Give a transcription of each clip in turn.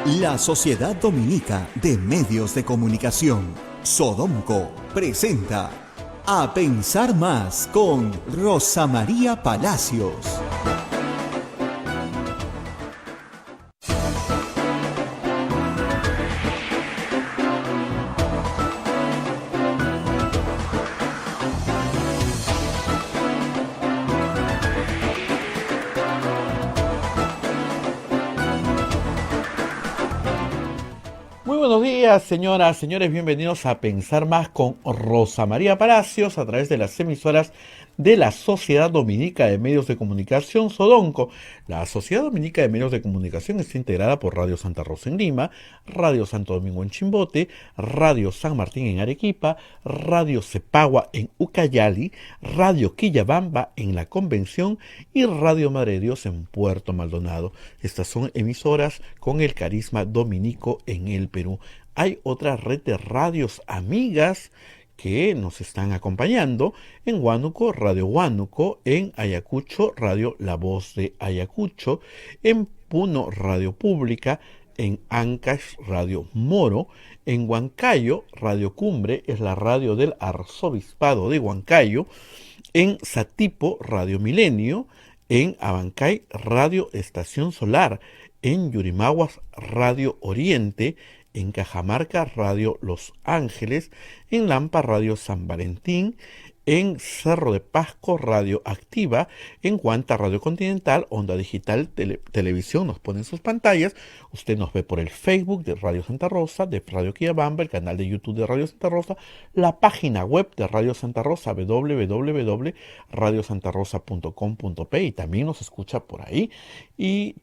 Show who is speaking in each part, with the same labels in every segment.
Speaker 1: La Sociedad Dominica de Medios de Comunicación, Sodomco, presenta A Pensar Más con Rosa María Palacios.
Speaker 2: Muy buenos días, señoras, señores, bienvenidos a Pensar Más con Rosa María Palacios a través de las emisoras de la Sociedad Dominica de Medios de Comunicación, Sodonco. La Sociedad Dominica de Medios de Comunicación está integrada por Radio Santa Rosa en Lima, Radio Santo Domingo en Chimbote, Radio San Martín en Arequipa, Radio Cepagua en Ucayali, Radio Quillabamba en La Convención y Radio Madre de Dios en Puerto Maldonado. Estas son emisoras con el carisma dominico en el Perú. Hay otra red de radios amigas que nos están acompañando en Huánuco, Radio Huánuco, en Ayacucho, Radio La Voz de Ayacucho, en Puno, Radio Pública, en Ancash, Radio Moro, en Huancayo, Radio Cumbre, es la radio del Arzobispado de Huancayo, en Satipo, Radio Milenio, en Abancay, Radio Estación Solar, en Yurimaguas, Radio Oriente, en Cajamarca, Radio Los Ángeles, en Lampa, Radio San Valentín, en Cerro de Pasco, Radio Activa, en Huanta, Radio Continental, Onda Digital, Televisión, nos pone en sus pantallas. Usted nos ve por el Facebook de Radio Santa Rosa, de Radio Quillabamba, el canal de YouTube de Radio Santa Rosa, la página web de Radio Santa Rosa, www.radiosantarosa.com.p, y también nos escucha por ahí. Y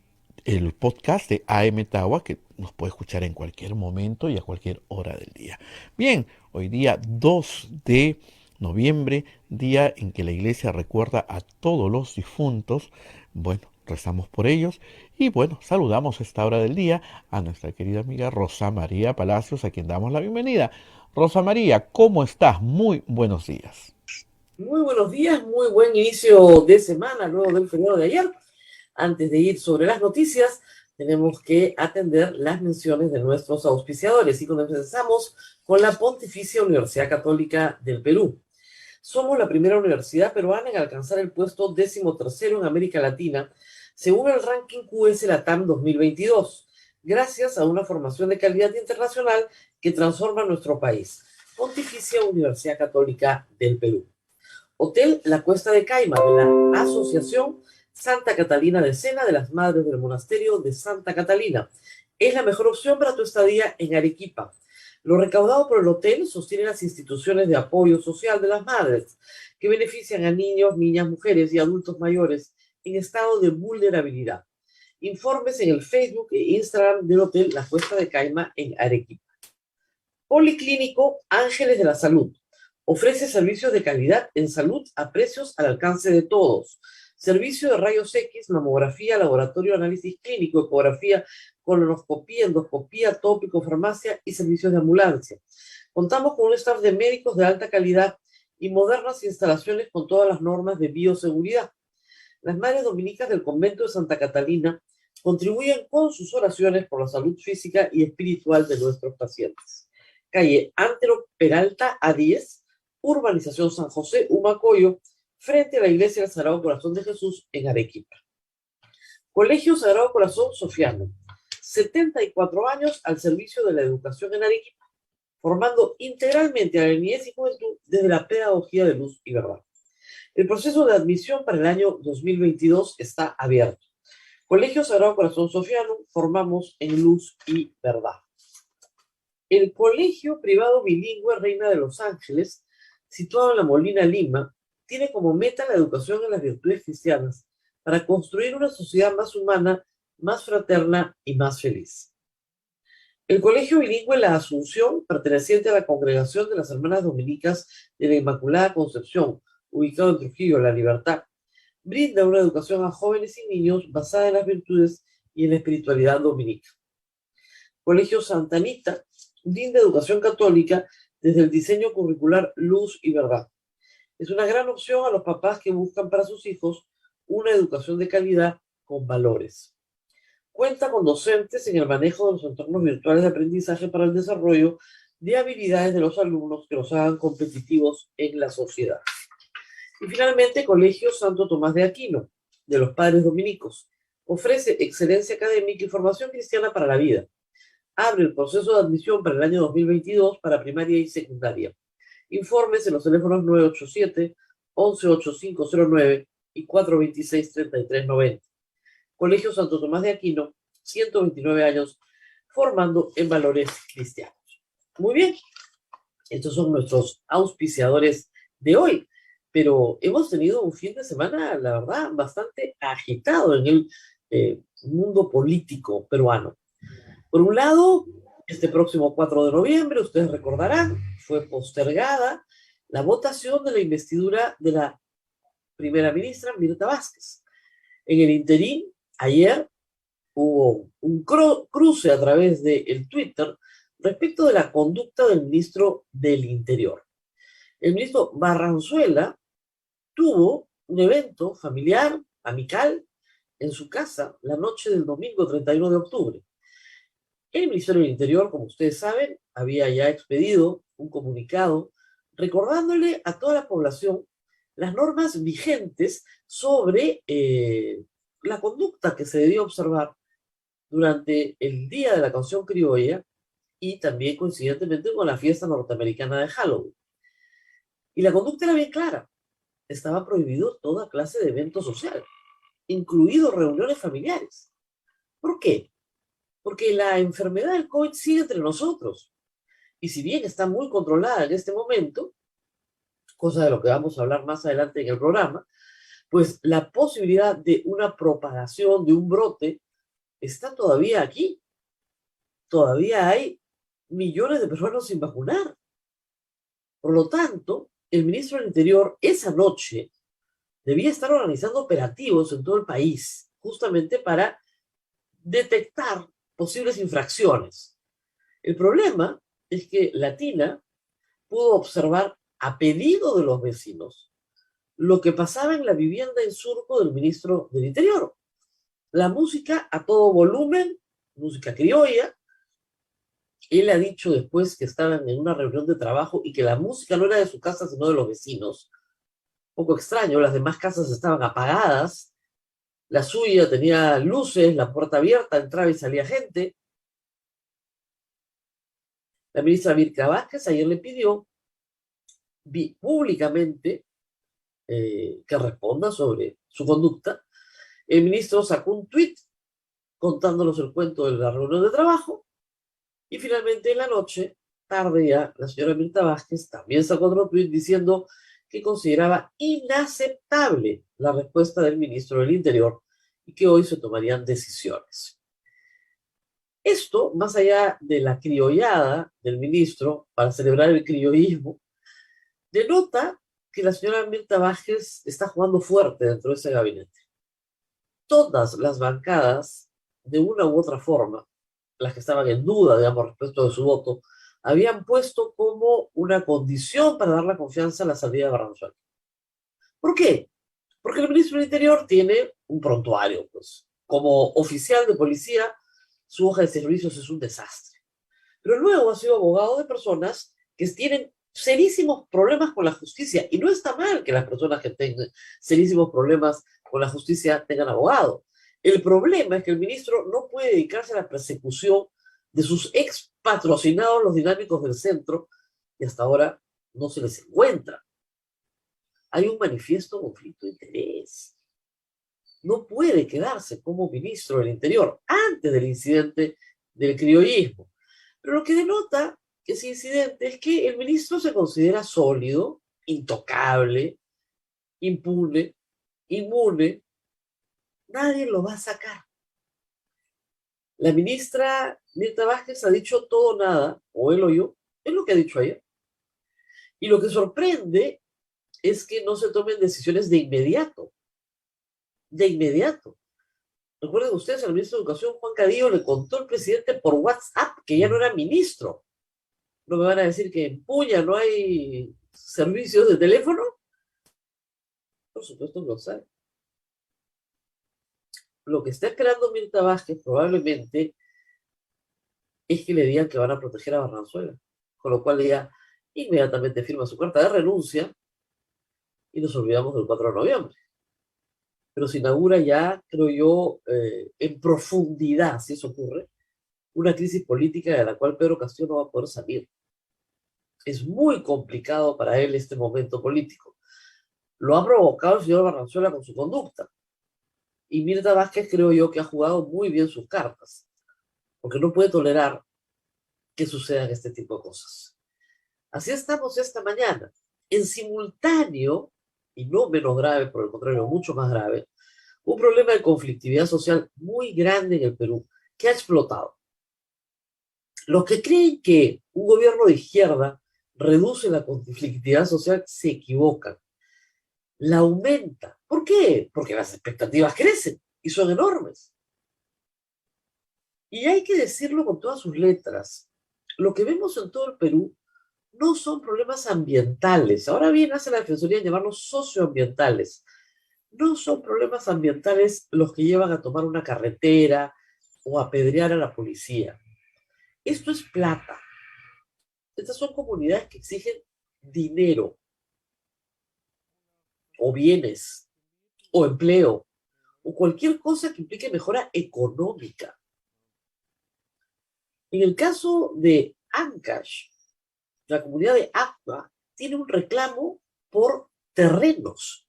Speaker 2: el podcast de AM Tawa, que nos puede escuchar en cualquier momento y a cualquier hora del día. Bien, hoy día 2 de noviembre, día en que la iglesia recuerda a todos los difuntos. Bueno, rezamos por ellos y bueno, saludamos a esta hora del día a nuestra querida amiga Rosa María Palacios, a quien damos la bienvenida. Rosa María, ¿cómo estás? Muy buenos días.
Speaker 3: Muy buenos días, muy buen inicio de semana luego del feriado de ayer. Antes de ir sobre las noticias, tenemos que atender las menciones de nuestros auspiciadores y comenzamos con la Pontificia Universidad Católica del Perú. Somos la primera universidad peruana en alcanzar el puesto 13º en América Latina, según el ranking QS Latam 2022, gracias a una formación de calidad internacional que transforma nuestro país. Pontificia Universidad Católica del Perú. Hotel La Cuesta de Caima, de la Asociación Santa Catalina de Sena de las Madres del Monasterio de Santa Catalina. Es la mejor opción para tu estadía en Arequipa. Lo recaudado por el hotel sostiene las instituciones de apoyo social de las madres, que benefician a niños, niñas, mujeres y adultos mayores en estado de vulnerabilidad. Informes en el Facebook e Instagram del Hotel La Cuesta de Caima en Arequipa. Policlínico Ángeles de la Salud. Ofrece servicios de calidad en salud a precios al alcance de todos. Servicio de rayos X, mamografía, laboratorio de análisis clínico, ecografía, colonoscopía, endoscopía, tópico, farmacia y servicios de ambulancia. Contamos con un staff de médicos de alta calidad y modernas instalaciones con todas las normas de bioseguridad. Las Madres Dominicas del Convento de Santa Catalina contribuyen con sus oraciones por la salud física y espiritual de nuestros pacientes. Calle Antero Peralta A10, Urbanización San José, Humacoyo, frente a la Iglesia del Sagrado Corazón de Jesús en Arequipa. Colegio Sagrado Corazón Sofiano, 74 años al servicio de la educación en Arequipa, formando integralmente a la niñez y juventud desde la pedagogía de luz y verdad. El proceso de admisión para el año 2022 está abierto. Colegio Sagrado Corazón Sofiano, formamos en luz y verdad. El Colegio Privado Bilingüe Reina de los Ángeles, situado en La Molina, Lima, tiene como meta la educación en las virtudes cristianas para construir una sociedad más humana, más fraterna y más feliz. El Colegio Bilingüe La Asunción, perteneciente a la Congregación de las Hermanas Dominicas de la Inmaculada Concepción, ubicado en Trujillo, La Libertad, brinda una educación a jóvenes y niños basada en las virtudes y en la espiritualidad dominica. Colegio Santa Anita brinda educación católica desde el diseño curricular Luz y Verdad. Es una gran opción a los papás que buscan para sus hijos una educación de calidad con valores. cuenta con docentes en el manejo de los entornos virtuales de aprendizaje para el desarrollo de habilidades de los alumnos que los hagan competitivos en la sociedad. Y finalmente, Colegio Santo Tomás de Aquino, de los Padres Dominicos, ofrece excelencia académica y formación cristiana para la vida. Abre el proceso de admisión para el año 2022 para primaria y secundaria. Informes en los teléfonos 987-118509 y 426-3390. Colegio Santo Tomás de Aquino, 129 años, formando en valores cristianos. Muy bien, estos son nuestros auspiciadores de hoy, pero hemos tenido un fin de semana, la verdad, bastante agitado en el mundo político peruano. Por un lado, este próximo 4 de noviembre, ustedes recordarán, fue postergada la votación de la investidura de la primera ministra Mirta Vázquez. En el interín, ayer hubo un cruce a través del Twitter respecto de la conducta del ministro del Interior. El ministro Barranzuela tuvo un evento familiar, amical, en su casa la noche del domingo 31 de octubre. El Ministerio del Interior, como ustedes saben, había ya expedido un comunicado recordándole a toda la población las normas vigentes sobre la conducta que se debió observar durante el Día de la Canción Criolla y también coincidentemente con la fiesta norteamericana de Halloween. Y la conducta era bien clara. Estaba prohibido toda clase de eventos sociales, incluidos reuniones familiares. ¿Por qué? Porque la enfermedad del COVID sigue entre nosotros. Y si bien está muy controlada en este momento, cosa de lo que vamos a hablar más adelante en el programa, pues la posibilidad de una propagación, de un brote, está todavía aquí. Todavía hay millones de personas sin vacunar. Por lo tanto, el ministro del Interior esa noche debía estar organizando operativos en todo el país, justamente para detectar posibles infracciones. El problema es que Latina pudo observar a pedido de los vecinos lo que pasaba en la vivienda en Surco del ministro del Interior. La música a todo volumen, música criolla. Él ha dicho después que estaban en una reunión de trabajo y que la música no era de su casa, sino de los vecinos. Un poco extraño, las demás casas estaban apagadas. La suya tenía luces, la puerta abierta, entraba y salía gente. La ministra Mirta Vázquez ayer le pidió públicamente que responda sobre su conducta. El ministro sacó un tuit contándonos el cuento de la reunión de trabajo y finalmente en la noche, tarde ya, la señora Mirta Vázquez también sacó otro tuit diciendo que consideraba inaceptable la respuesta del ministro del Interior y que hoy se tomarían decisiones. Esto, más allá de la criollada del ministro para celebrar el criollismo, denota que la señora Mirta Vázquez está jugando fuerte dentro de ese gabinete. Todas las bancadas, de una u otra forma, las que estaban en duda, digamos, respecto de su voto, habían puesto como una condición para dar la confianza a la salida de Barranzuela. ¿Por qué? Porque el ministro del Interior tiene un prontuario, pues. Como oficial de policía, su hoja de servicios es un desastre. Pero luego ha sido abogado de personas que tienen serísimos problemas con la justicia. Y no está mal que las personas que tengan serísimos problemas con la justicia tengan abogado. El problema es que el ministro no puede dedicarse a la persecución de sus ex patrocinados, los dinámicos del centro, y hasta ahora no se les encuentra. Hay un manifiesto conflicto de interés. No puede quedarse como ministro del Interior antes del incidente del criollismo. Pero lo que denota ese incidente es que el ministro se considera sólido, intocable, impune, inmune. Nadie lo va a sacar. La ministra Mirta Vázquez ha dicho todo o nada, o él o yo, es lo que ha dicho ayer. Y lo que sorprende es que no se tomen decisiones de inmediato. De inmediato. Recuerden ustedes, al ministro de Educación, Juan Cadillo, le contó al presidente por WhatsApp que ya no era ministro. ¿No me van a decir que en Puya no hay servicios de teléfono? Por supuesto que lo sabe. lo que está esperando Mirta Vázquez probablemente es que le digan que van a proteger a Barranzuela, con lo cual ella inmediatamente firma su carta de renuncia y nos olvidamos del 4 de noviembre. Pero se inaugura ya, creo yo, en profundidad, si eso ocurre, una crisis política de la cual Pedro Castillo no va a poder salir. Es muy complicado para él este momento político. Lo ha provocado el señor Barranzuela con su conducta. Y Mirta Vázquez creo yo que ha jugado muy bien sus cartas, porque no puede tolerar que sucedan este tipo de cosas. Así estamos esta mañana. En simultáneo, y no menos grave, por el contrario, mucho más grave, un problema de conflictividad social muy grande en el Perú, que ha explotado. Los que creen que un gobierno de izquierda reduce la conflictividad social se equivocan. La aumenta. ¿Por qué? Porque las expectativas crecen y son enormes. Y hay que decirlo con todas sus letras. Lo que vemos en todo el Perú no son problemas ambientales. Ahora bien, hace la Defensoría en llamarlos socioambientales. No son problemas ambientales los que llevan a tomar una carretera o a apedrear a la policía. Esto es plata. Estas son comunidades que exigen dinero, o bienes, o empleo, o cualquier cosa que implique mejora económica. En el caso de Ancash, la comunidad de Acma tiene un reclamo por terrenos,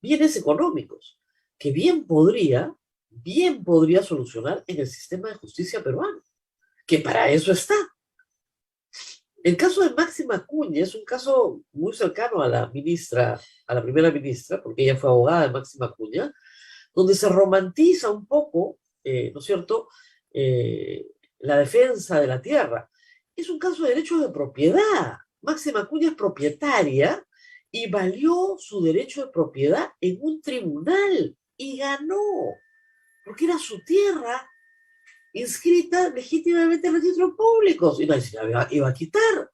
Speaker 3: bienes económicos, que bien podría solucionar en el sistema de justicia peruano, que para eso está. El caso de Máxima Acuña es un caso muy cercano a la ministra, a la primera ministra, porque ella fue abogada de Máxima Acuña, donde se romantiza un poco, ¿no es cierto?, la defensa de la tierra. Es un caso de derechos de propiedad. Máxima Acuña es propietaria y valió su derecho de propiedad en un tribunal y ganó, porque era su tierra inscrita legítimamente en registros públicos y nadie se la iba a quitar.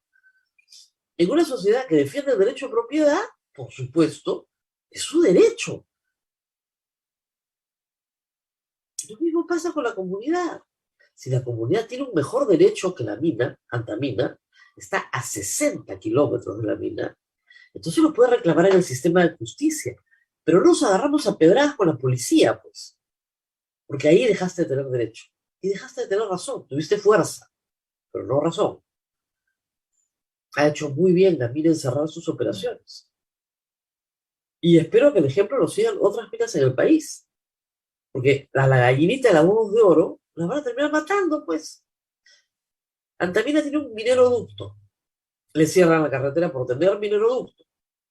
Speaker 3: En una sociedad que defiende el derecho a propiedad, por supuesto, es su derecho. Lo mismo pasa con la comunidad. Si la comunidad tiene un mejor derecho que la mina, Antamina, está a 60 kilómetros de la mina, entonces lo puede reclamar en el sistema de justicia. Pero no nos agarramos a pedradas con la policía, pues. Porque ahí dejaste de tener derecho. Y dejaste de tener razón. Tuviste fuerza, pero no razón. Ha hecho muy bien la mina en cerrar sus operaciones. Y espero que el ejemplo lo sigan otras minas en el país. Porque la gallinita de la huevos de oro las van a terminar matando, pues. Antamina tiene un mineroducto. Le cierran la carretera por tener mineroducto.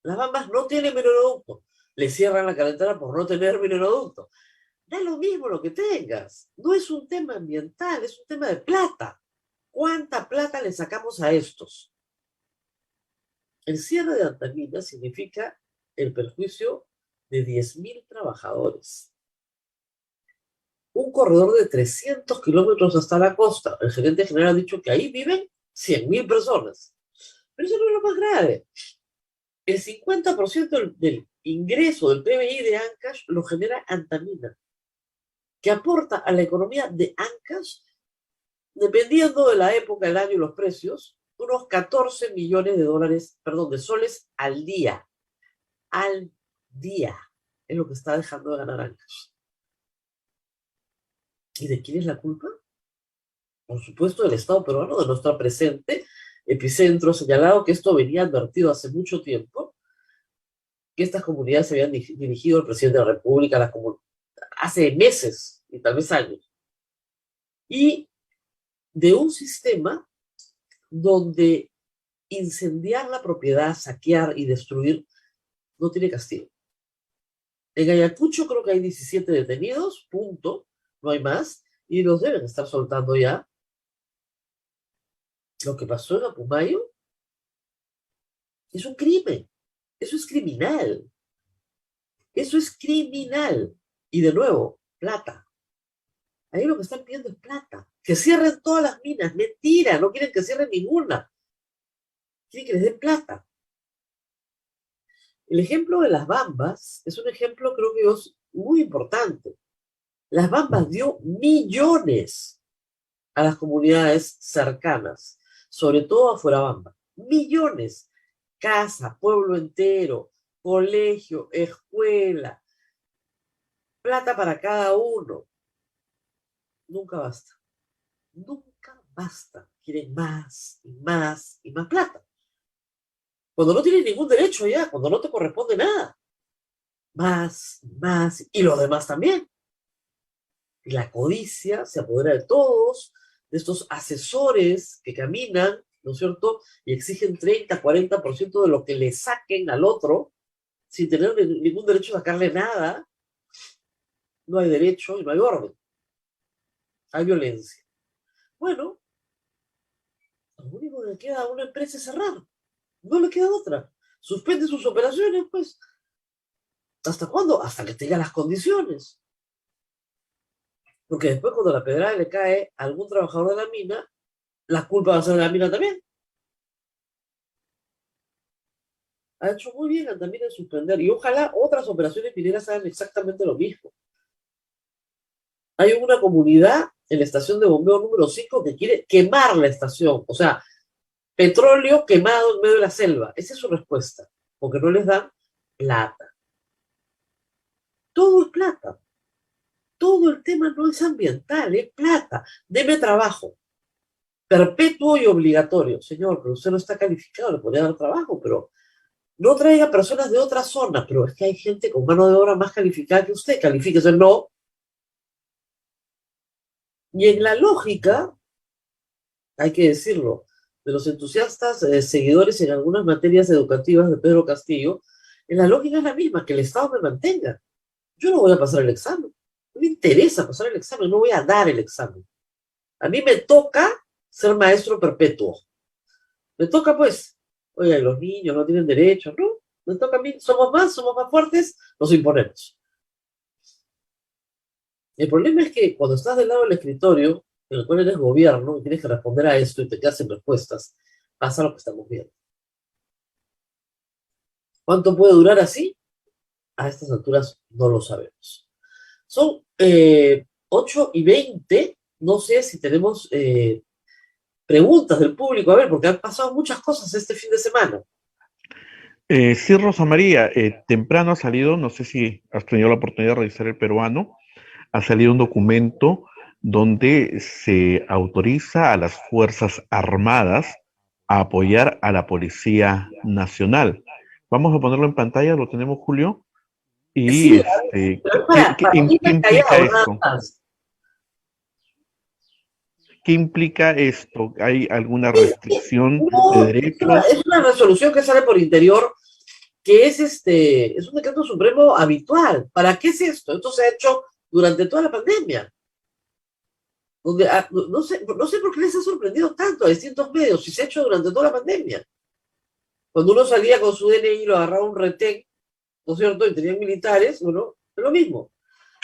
Speaker 3: Las Bambas no tienen mineroducto. Le cierran la carretera por no tener mineroducto. Da lo mismo lo que tengas. No es un tema ambiental, es un tema de plata. ¿Cuánta plata le sacamos a estos? El cierre de Antamina significa el perjuicio de 10.000 trabajadores. Un corredor de 300 kilómetros hasta la costa. El gerente general ha dicho que ahí viven 100.000 personas. Pero eso no es lo más grave. El 50% del ingreso del PBI de Ancash lo genera Antamina, que aporta a la economía de Ancash, dependiendo de la época, el año y los precios, unos 14 millones de dólares, perdón, de soles al día. Al día es lo que está dejando de ganar Ancash. ¿Y de quién es la culpa? Por supuesto, del Estado peruano, de nuestro presente epicentro, señalado que esto venía advertido hace mucho tiempo, que estas comunidades se habían dirigido al presidente de la República hace meses y tal vez años. Y de un sistema donde incendiar la propiedad, saquear y destruir no tiene castigo. En Ayacucho creo que hay 17 detenidos, punto, no hay más, y los deben estar soltando ya. Lo que pasó en Apumayo es un crimen, eso es criminal, eso es criminal. Y de nuevo, plata. Ahí lo que están pidiendo es plata. Que cierren todas las minas. Mentira, no quieren que cierren ninguna. Quieren que les den plata. El ejemplo de las Bambas es un ejemplo, creo que es muy importante. Las Bambas dio millones a las comunidades cercanas, sobre todo a Fuerabamba. Millones. Casa, pueblo entero, colegio, escuela, plata para cada uno. Nunca basta. Nunca basta. Quieren más y más y más plata. Cuando no tienes ningún derecho ya, cuando no te corresponde nada. Más, más, y los demás también. Y la codicia se apodera de todos, de estos asesores que caminan, ¿no es cierto? Y exigen 30, 40% de lo que le saquen al otro, sin tener ningún derecho a sacarle nada. No hay derecho y no hay orden. Hay violencia. Bueno, lo único que le queda a una empresa es cerrar. No le queda otra. Suspende sus operaciones, pues. ¿Hasta cuándo? Hasta que tenga las condiciones. Porque después, cuando la pedrada le cae a algún trabajador de la mina, la culpa va a ser de la mina también. Ha hecho muy bien Antamina en suspender, y ojalá otras operaciones mineras hagan exactamente lo mismo. Hay una comunidad en la estación de bombeo número 5 que quiere quemar la estación, o sea, petróleo quemado en medio de la selva. Esa es su respuesta, porque no les dan plata. Todo es plata. Todo el tema no es ambiental, es plata. Deme trabajo. Perpetuo y obligatorio. Señor, pero usted no está calificado, le podría dar trabajo, pero no traiga personas de otra zona. Pero es que hay gente con mano de obra más calificada que usted. Califíquese, no. Y en la lógica, hay que decirlo, de los entusiastas seguidores en algunas materias educativas de Pedro Castillo, en la lógica es la misma, que el Estado me mantenga. Yo no voy a pasar el examen. No me interesa pasar el examen, no voy a dar el examen. A mí me toca ser maestro perpetuo. Me toca, pues, oye, los niños no tienen derecho, ¿no? Me toca a mí, somos más fuertes, nos imponemos. El problema es que cuando estás del lado del escritorio, en el cual eres gobierno, y tienes que responder a esto y te quedas sin respuestas, pasa lo que estamos viendo. ¿Cuánto puede durar así? A estas alturas no lo sabemos. Son 8:20. No sé si tenemos preguntas del público, a ver, porque han pasado muchas cosas este fin de semana.
Speaker 2: Sí, Rosa María, temprano ha salido, no sé si has tenido la oportunidad de revisar el peruano, ha salido un documento donde se autoriza a las Fuerzas Armadas a apoyar a la Policía Nacional. Vamos a ponerlo en pantalla, ¿lo tenemos, Julio? Y
Speaker 3: Sí, pero para mí
Speaker 2: ¿qué
Speaker 3: me han
Speaker 2: implica
Speaker 3: callado nada
Speaker 2: esto?
Speaker 3: más.
Speaker 2: ¿Qué implica esto? ¿Hay alguna
Speaker 3: Es-
Speaker 2: restricción de
Speaker 3: no,
Speaker 2: derechos?
Speaker 3: es una resolución que sale por interior, que es un decreto supremo habitual. ¿Para qué es esto? Esto se ha hecho durante toda la pandemia. Donde, no sé por qué les ha sorprendido tanto a distintos medios, si se ha hecho durante toda la pandemia. Cuando uno salía con su DNI y lo agarraba un retén, ¿no es cierto? Y tenían militares, bueno, es lo mismo.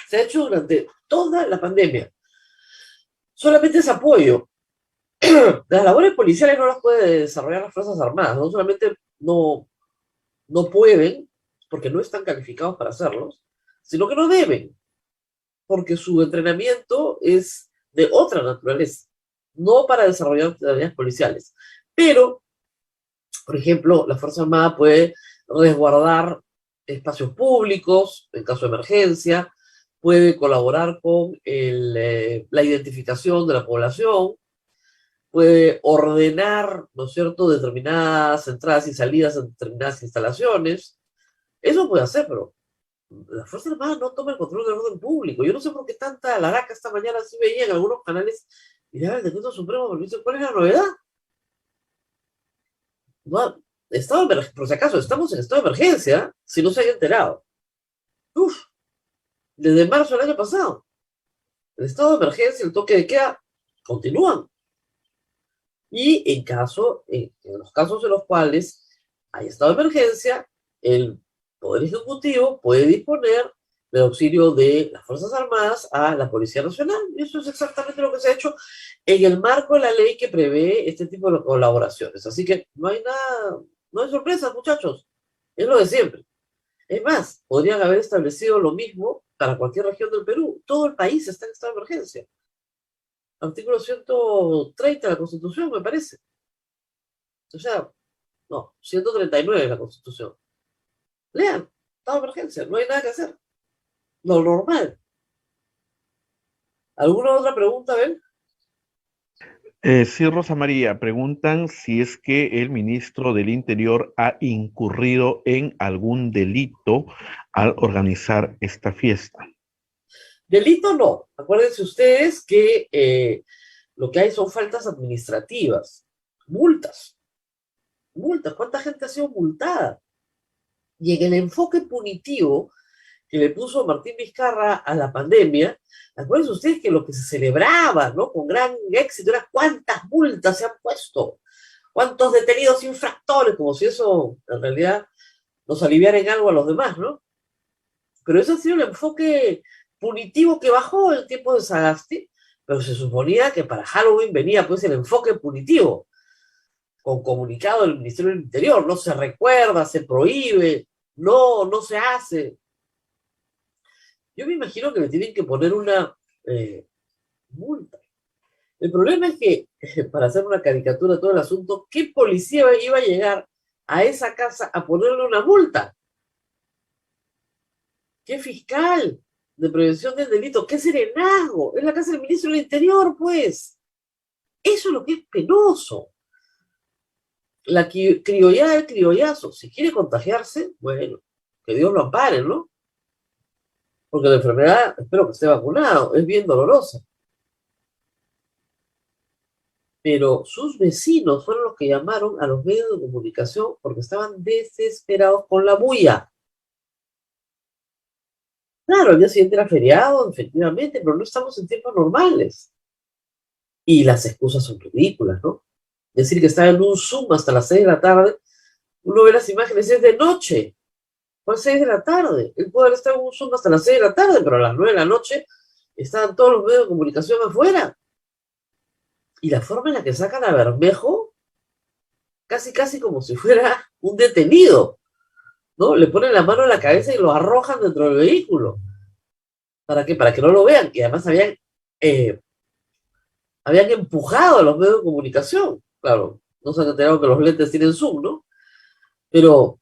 Speaker 3: Se ha hecho durante toda la pandemia. Solamente es apoyo. Las labores policiales no las puede desarrollar las Fuerzas Armadas, no solamente no pueden, porque no están calificados para hacerlos, sino que no deben, porque su entrenamiento es de otra naturaleza, no para desarrollar tareas policiales. Pero, por ejemplo, la Fuerza Armada puede resguardar espacios públicos en caso de emergencia, puede colaborar con la identificación de la población, puede ordenar, ¿no es cierto?, determinadas entradas y salidas en determinadas instalaciones. Eso puede hacer, pero la Fuerza Armada no toma el control del orden público. Yo no sé por qué tanta laraca esta mañana, sí veía en algunos canales, mirá, el decreto supremo, ¿cuál es la novedad? No, por si acaso, estamos en estado de emergencia, si no se haya enterado. Uf, desde marzo del año pasado. El estado de emergencia, el toque de queda, continúan. Y en los casos en los cuales hay estado de emergencia, el Poder Ejecutivo puede disponer del auxilio de las Fuerzas Armadas a la Policía Nacional. Y eso es exactamente lo que se ha hecho en el marco de la ley que prevé este tipo de colaboraciones. Así que no hay nada, no hay sorpresas, muchachos. Es lo de siempre. Es más, podrían haber establecido lo mismo para cualquier región del Perú. Todo el país está en estado de emergencia. Artículo 130 de la Constitución, me parece. O sea, no, 139 de la Constitución. Lean, estado de emergencia, no hay nada que hacer. Lo normal. ¿Alguna otra pregunta, Ben?
Speaker 2: Sí, Rosa María, preguntan si es que el ministro del Interior ha incurrido en algún delito al organizar esta fiesta.
Speaker 3: Delito no. Acuérdense ustedes que lo que hay son faltas administrativas. Multas. Multas. ¿Cuánta gente ha sido multada? Y en el enfoque punitivo que le puso Martín Vizcarra a la pandemia, acuérdense ustedes que lo que se celebraba, ¿no? Con gran éxito era cuántas multas se han puesto, cuántos detenidos infractores, como si eso en realidad nos aliviara en algo a los demás, ¿no? Pero ese ha sido el enfoque punitivo que bajó el tiempo de Sagasti, pero se suponía que para Halloween venía pues el enfoque punitivo, con comunicado del Ministerio del Interior, no se recuerda, se prohíbe, no se hace. Yo me imagino que le tienen que poner una multa. El problema es que, para hacer una caricatura de todo el asunto, ¿qué policía iba a llegar a esa casa a ponerle una multa? ¿Qué fiscal de prevención del delito? ¿Qué serenazgo? Es la casa del ministro del Interior, pues. Eso es lo que es penoso. La criollada del criollazo. Si quiere contagiarse, bueno, que Dios lo ampare, ¿no? Porque la enfermedad, espero que esté vacunado, es bien dolorosa. Pero sus vecinos fueron los que llamaron a los medios de comunicación porque estaban desesperados con la bulla. Claro, el día siguiente era feriado, efectivamente, pero no estamos en tiempos normales. Y las excusas son ridículas, ¿no? Decir que estaba en un Zoom hasta las 6 de la tarde, uno ve las imágenes, es de noche, fue a las 6 de la tarde. Él puede haber estado en un Zoom hasta las 6 de la tarde, pero a las 9 de la noche estaban todos los medios de comunicación afuera. Y la forma en la que sacan a Bermejo, casi como si fuera un detenido, ¿no? Le ponen la mano en la cabeza y lo arrojan dentro del vehículo. ¿Para qué? Para que no lo vean, que además habían empujado a los medios de comunicación. Claro, no se han enterado que los lentes tienen zoom, ¿no? Pero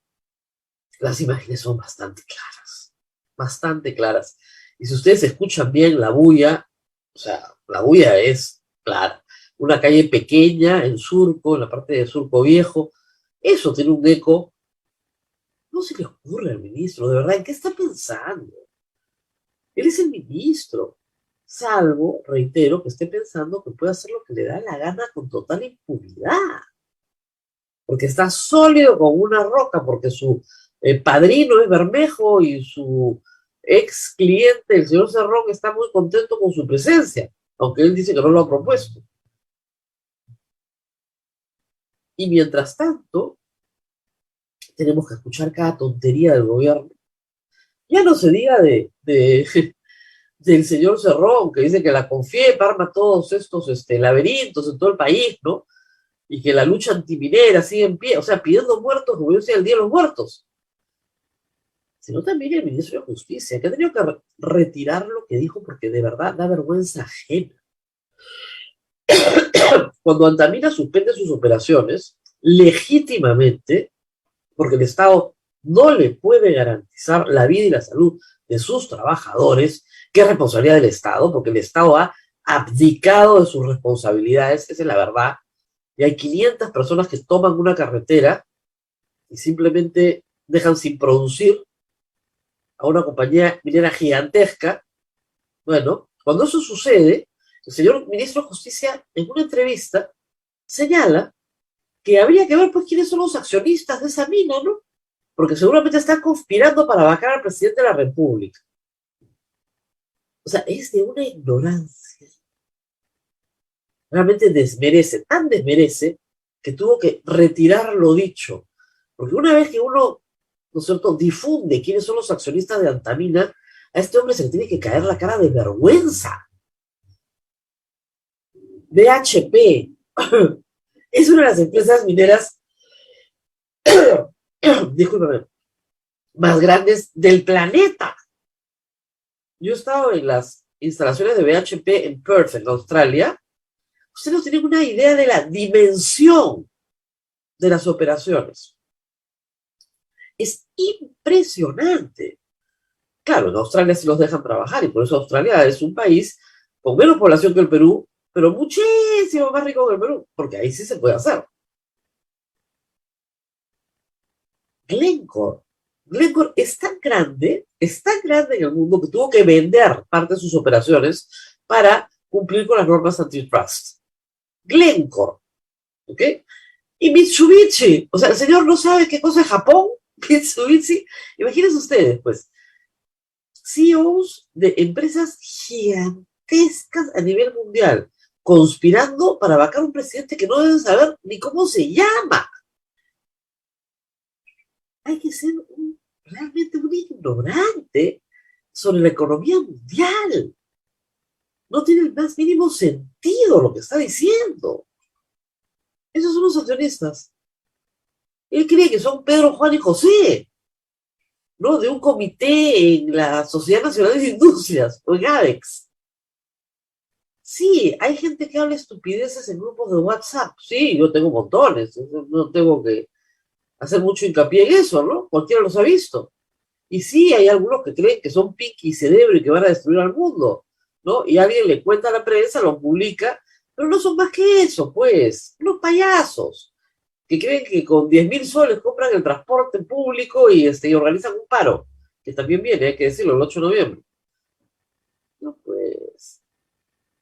Speaker 3: las imágenes son bastante claras. Y si ustedes escuchan bien la bulla, o sea, la bulla es clara. Una calle pequeña en Surco, en la parte de Surco Viejo, eso tiene un eco. No se le ocurre al ministro, de verdad, ¿en qué está pensando? Él es el ministro, salvo, reitero, que esté pensando que puede hacer lo que le da la gana con total impunidad, porque está sólido como una roca, porque su padrino es Bermejo y su ex cliente, el señor Cerrón, está muy contento con su presencia, aunque él dice que no lo ha propuesto. Y mientras tanto, tenemos que escuchar cada tontería del gobierno. Ya no se diga del señor Cerrón, que dice que la CONFIEP arma todos estos laberintos en todo el país, ¿no? Y que la lucha antiminera sigue en pie, o sea, pidiendo muertos, como yo decía, el Día de los Muertos. Sino también el ministro de Justicia, que ha tenido que retirar lo que dijo porque de verdad da vergüenza ajena. Cuando Antamina suspende sus operaciones, legítimamente, porque el Estado no le puede garantizar la vida y la salud de sus trabajadores, que es responsabilidad del Estado, porque el Estado ha abdicado de sus responsabilidades, esa es la verdad, y hay 500 personas que toman una carretera y simplemente dejan sin producir a una compañía minera gigantesca. Bueno, cuando eso sucede, el señor ministro de Justicia, en una entrevista, señala que habría que ver pues quiénes son los accionistas de esa mina, ¿no? Porque seguramente están conspirando para bajar al presidente de la República. O sea, es de una ignorancia. Realmente desmerece, tan desmerece, que tuvo que retirar lo dicho. Porque una vez que uno, ¿no es cierto?, difunde quiénes son los accionistas de Antamina, a este hombre se le tiene que caer la cara de vergüenza. BHP es una de las empresas mineras, discúlpame, más grandes del planeta. Yo he estado en las instalaciones de BHP en Perth, en Australia. Ustedes no tienen una idea de la dimensión de las operaciones. Es impresionante. Claro, en Australia sí los dejan trabajar y por eso Australia es un país con menos población que el Perú, pero muchísimo más rico que el Perú, porque ahí sí se puede hacer. Glencore es tan grande en el mundo que tuvo que vender parte de sus operaciones para cumplir con las normas antitrust. Glencore, ¿ok? Y Mitsubishi, o sea, el señor no sabe qué cosa es Japón, Mitsubishi. Imagínense ustedes, pues, CEOs de empresas gigantescas a nivel mundial, conspirando para vacar a un presidente que no deben saber ni cómo se llama. Hay que ser realmente un ignorante sobre la economía mundial. No tiene el más mínimo sentido lo que está diciendo. Esos son los accionistas. Él cree que son Pedro, Juan y José, ¿no? De un comité en la Sociedad Nacional de Industrias, o en ADEX. Sí, hay gente que habla estupideces en grupos de WhatsApp. Sí, yo tengo montones. No tengo que hacer mucho hincapié en eso, ¿no? Cualquiera los ha visto. Y sí, hay algunos que creen que son Pinky y Cerebro y que van a destruir al mundo, ¿no? Y alguien le cuenta a la prensa, lo publica, pero no son más que eso, pues. Unos payasos que creen que con 10.000 soles compran el transporte público y organizan un paro, que también viene, hay que decirlo, el 8 de noviembre. No, pues,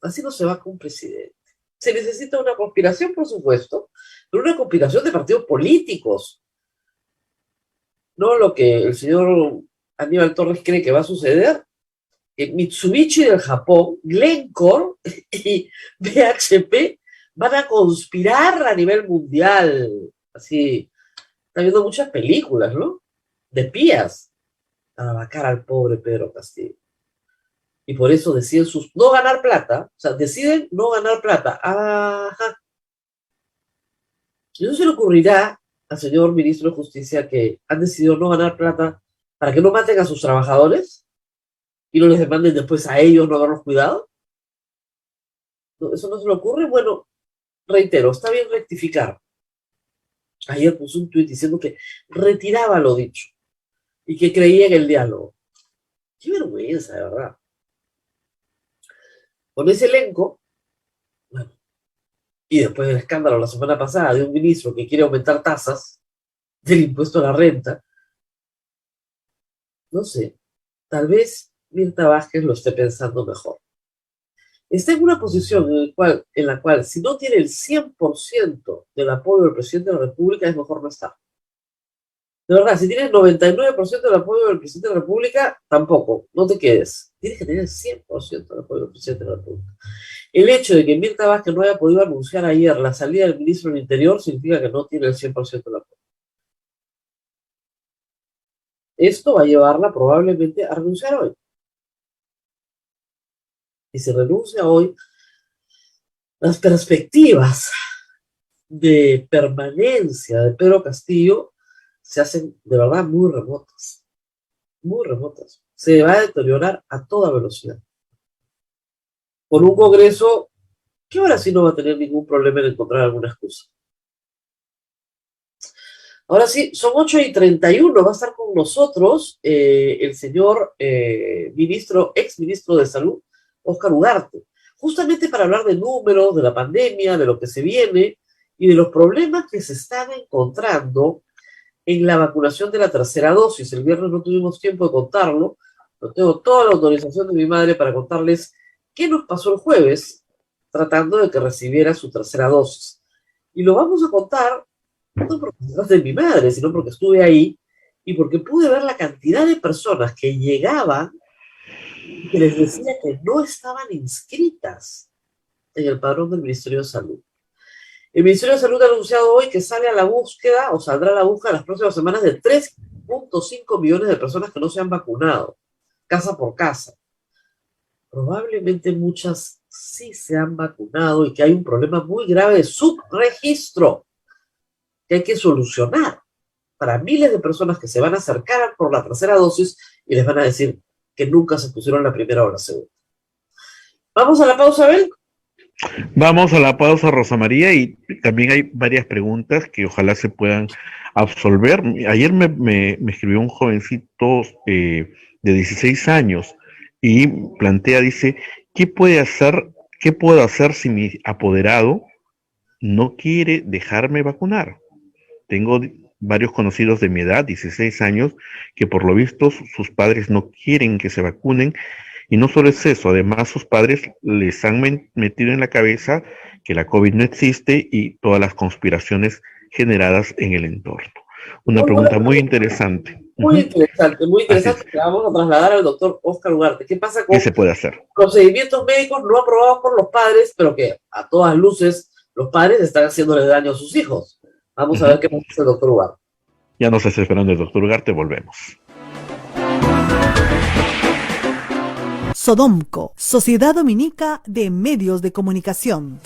Speaker 3: así no se va con un presidente. Se necesita una conspiración, por supuesto, pero una conspiración de partidos políticos. No lo que el señor Aníbal Torres cree que va a suceder. Mitsubishi del Japón, Glencore y BHP van a conspirar a nivel mundial. Así, está viendo muchas películas, ¿no? De espías para vacar al pobre Pedro Castillo. Y por eso deciden no ganar plata, o sea, deciden no ganar plata. Ajá. ¿Y no se le ocurrirá al señor ministro de Justicia que han decidido no ganar plata para que no maten a sus trabajadores y no les demanden después a ellos no haberlos cuidado? ¿No? ¿Eso no se le ocurre? Bueno, reitero, está bien rectificar. Ayer puso un tuit diciendo que retiraba lo dicho y que creía en el diálogo. Qué vergüenza, de verdad. Con ese elenco, bueno, y después del escándalo la semana pasada de un ministro que quiere aumentar tasas del impuesto a la renta, no sé, tal vez Mirta Vázquez lo esté pensando mejor. Está en una posición en la cual si no tiene el 100% del apoyo del presidente de la República, es mejor no estar. De verdad, si tienes 99% del apoyo del presidente de la República, tampoco, no te quedes. Tienes que tener el 100% del apoyo del presidente de la República. El hecho de que Mirta Vázquez no haya podido anunciar ayer la salida del ministro del Interior significa que no tiene el 100% del apoyo. Esto va a llevarla probablemente a renunciar hoy. Y si renuncia hoy, las perspectivas de permanencia de Pedro Castillo se hacen de verdad muy remotas. Muy remotas. Se va a deteriorar a toda velocidad. Con un Congreso que ahora sí no va a tener ningún problema en encontrar alguna excusa. Ahora sí, son 8:31, va a estar con nosotros el señor ex ministro de Salud, Óscar Ugarte, justamente para hablar de números, de la pandemia, de lo que se viene y de los problemas que se están encontrando en la vacunación de la tercera dosis. El viernes no tuvimos tiempo de contarlo, pero tengo toda la autorización de mi madre para contarles qué nos pasó el jueves tratando de que recibiera su tercera dosis. Y lo vamos a contar no porque es de mi madre, sino porque estuve ahí y porque pude ver la cantidad de personas que llegaban y que les decía que no estaban inscritas en el padrón del Ministerio de Salud. El Ministerio de Salud ha anunciado hoy que sale a la búsqueda, o saldrá a la búsqueda en las próximas semanas, de 3.5 millones de personas que no se han vacunado, casa por casa. Probablemente muchas sí se han vacunado y que hay un problema muy grave de subregistro que hay que solucionar para miles de personas que se van a acercar por la tercera dosis y les van a decir que nunca se pusieron la primera o la segunda. Vamos a la pausa, Abel.
Speaker 2: Vamos a la pausa, Rosa María, y también hay varias preguntas que ojalá se puedan absolver. Ayer me escribió un jovencito de 16 años y plantea, dice, ¿qué puedo hacer si mi apoderado no quiere dejarme vacunar? Tengo varios conocidos de mi edad, 16 años, que por lo visto sus padres no quieren que se vacunen. Y no solo es eso, además sus padres les han metido en la cabeza que la COVID no existe y todas las conspiraciones generadas en el entorno. Una pregunta muy interesante.
Speaker 3: Muy interesante que vamos a trasladar al doctor Oscar Ugarte. ¿Qué pasa con
Speaker 2: ¿Qué se puede hacer?
Speaker 3: Procedimientos médicos no aprobados por los padres, pero que a todas luces los padres están haciéndole daño a sus hijos? Vamos a ver qué pasa el doctor Ugarte.
Speaker 2: Ya nos está esperando el doctor Ugarte, volvemos.
Speaker 4: Sodomco, Sociedad Dominica de Medios de Comunicación.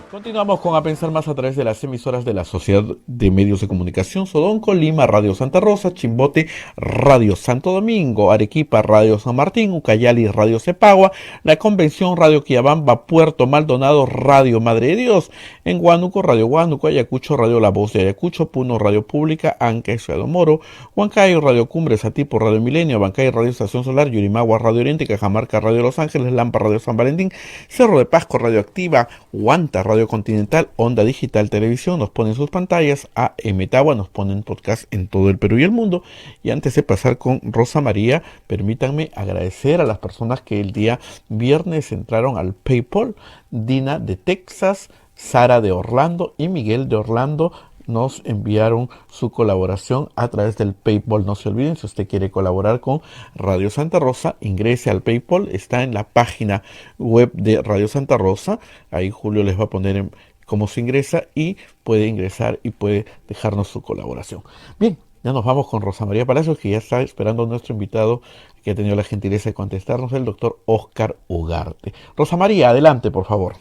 Speaker 2: Continuamos con A Pensar Más a través de las emisoras de la Sociedad de Medios de Comunicación Sodonco, Lima, Radio Santa Rosa, Chimbote, Radio Santo Domingo, Arequipa, Radio San Martín, Ucayali, Radio Cepagua, La Convención, Radio Quillabamba, Puerto Maldonado, Radio Madre de Dios, en Huánuco, Radio Huánuco, Ayacucho, Radio La Voz de Ayacucho, Puno, Radio Pública, Anca, Ciudad Moro, Huancayo, Radio Cumbre, Satipo, Radio Milenio, Bancay, Radio Estación Solar, Yurimagua, Radio Oriente, Cajamarca, Radio Los Ángeles, Lampa, Radio San Valentín, Cerro de Pasco, Radio Activa, Huanta, Radio Continental, Onda Digital Televisión, nos ponen sus pantallas, a Metagua, nos ponen podcast en todo el Perú y el mundo. Y antes de pasar con Rosa María, permítanme agradecer a las personas que el día viernes entraron al PayPal. Dina de Texas, Sara de Orlando y Miguel de Orlando nos enviaron su colaboración a través del PayPal. No se olviden, si usted quiere colaborar con Radio Santa Rosa, ingrese al PayPal, está en la página web de Radio Santa Rosa, ahí Julio les va a poner cómo se ingresa y puede ingresar y puede dejarnos su colaboración. Bien, ya nos vamos con Rosa María Palacios, que ya está esperando a nuestro invitado, que ha tenido la gentileza de contestarnos, el doctor Oscar Ugarte. Rosa María, adelante, por favor.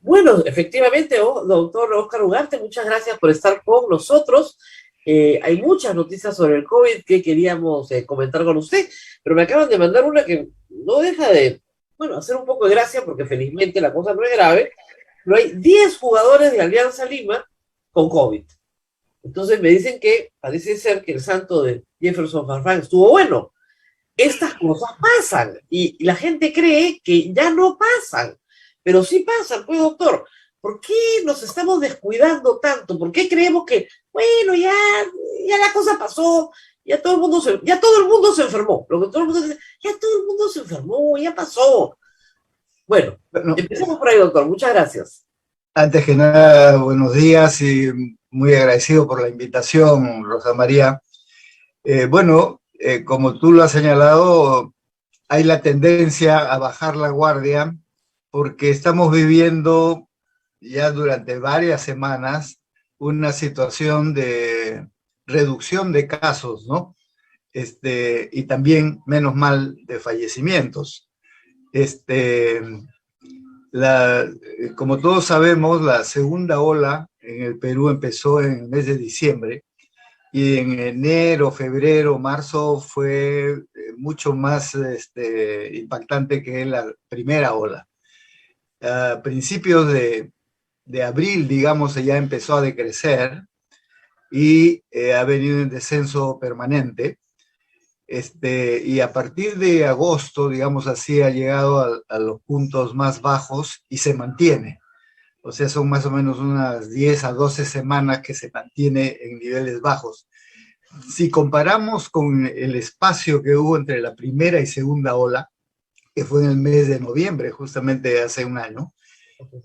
Speaker 3: Bueno, efectivamente, doctor Oscar Ugarte, muchas gracias por estar con nosotros. Hay muchas noticias sobre el COVID que queríamos comentar con usted, pero me acaban de mandar una que no deja de, hacer un poco de gracia, porque felizmente la cosa no es grave, pero hay 10 jugadores de Alianza Lima con COVID. Entonces me dicen que parece ser que el santo de Jefferson Farfán estuvo bueno. Estas cosas pasan y la gente cree que ya no pasan. Pero sí pasa, pues, doctor. ¿Por qué nos estamos descuidando tanto? ¿Por qué creemos que, ya la cosa pasó, ya todo el mundo se enfermó? Lo que todo el mundo dice, ya todo el mundo se enfermó, ya pasó. Bueno, empecemos por ahí, doctor. Muchas gracias.
Speaker 5: Antes que nada, buenos días y muy agradecido por la invitación, Rosa María. Como tú lo has señalado, hay la tendencia a bajar la guardia, porque estamos viviendo ya durante varias semanas una situación de reducción de casos, ¿no? Y también, menos mal, de fallecimientos. Como todos sabemos, la segunda ola en el Perú empezó en el mes de diciembre, y en enero, febrero, marzo fue mucho más impactante que la primera ola. A principios de abril, digamos, ya empezó a decrecer y ha venido en descenso permanente. Y a partir de agosto, digamos así, ha llegado a los puntos más bajos y se mantiene. O sea, son más o menos unas 10 a 12 semanas que se mantiene en niveles bajos. Si comparamos con el espacio que hubo entre la primera y segunda ola, que fue en el mes de noviembre, justamente hace un año,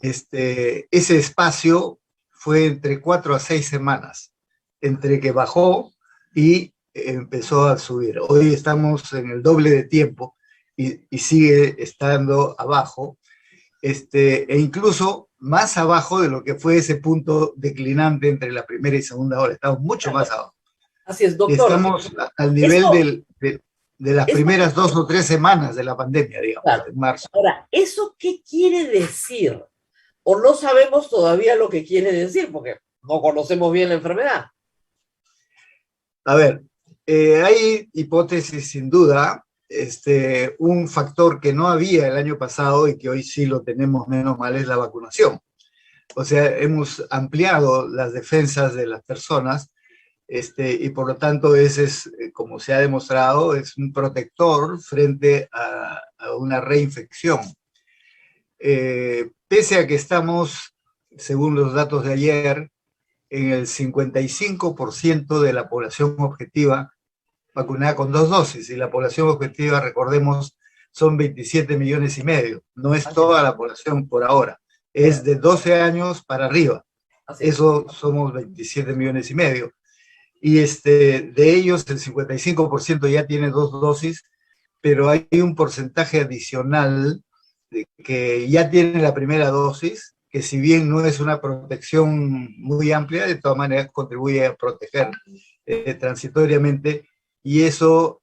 Speaker 5: ese espacio fue entre 4 a 6 semanas, entre que bajó y empezó a subir. Hoy estamos en el doble de tiempo y sigue estando abajo, e incluso más abajo de lo que fue ese punto declinante entre la primera y segunda ola. Estamos mucho más abajo.
Speaker 3: Así es, doctor.
Speaker 5: Estamos al nivel de las primeras 2 o 3 semanas de la pandemia, digamos,
Speaker 3: claro.
Speaker 5: en marzo.
Speaker 3: Ahora, ¿eso qué quiere decir? O no sabemos todavía lo que quiere decir, porque no conocemos bien la enfermedad.
Speaker 5: A ver, hay hipótesis sin duda, un factor que no había el año pasado y que hoy sí lo tenemos menos mal es la vacunación. O sea, hemos ampliado las defensas de las personas y por lo tanto ese es, como se ha demostrado, es un protector frente a una reinfección. Pese a que estamos, según los datos de ayer, en el 55% de la población objetiva vacunada con 2 dosis, y la población objetiva, recordemos, son 27 millones y medio. No es toda la población por ahora, es de 12 años para arriba. Eso somos 27 millones y medio. Y de ellos el 55% ya tiene 2 dosis, pero hay un porcentaje adicional que ya tiene la primera dosis, que si bien no es una protección muy amplia, de todas maneras contribuye a proteger transitoriamente, y eso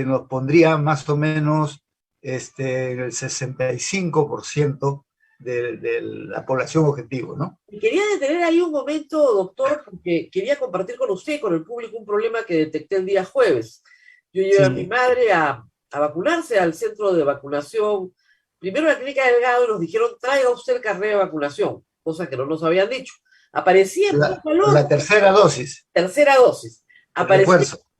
Speaker 5: nos pondría más o menos en el 65% de la población objetivo, ¿no?
Speaker 3: Y quería detener ahí un momento, doctor, porque quería compartir con usted y con el público un problema que detecté el día jueves. Yo llevé a mi madre a vacunarse al centro de vacunación, primero a la Clínica Delgado, y nos dijeron, traiga usted el carnet de vacunación, cosa que no nos habían dicho. Aparecía en Pongo al Hombro.
Speaker 5: La tercera dosis.
Speaker 3: Tercera dosis.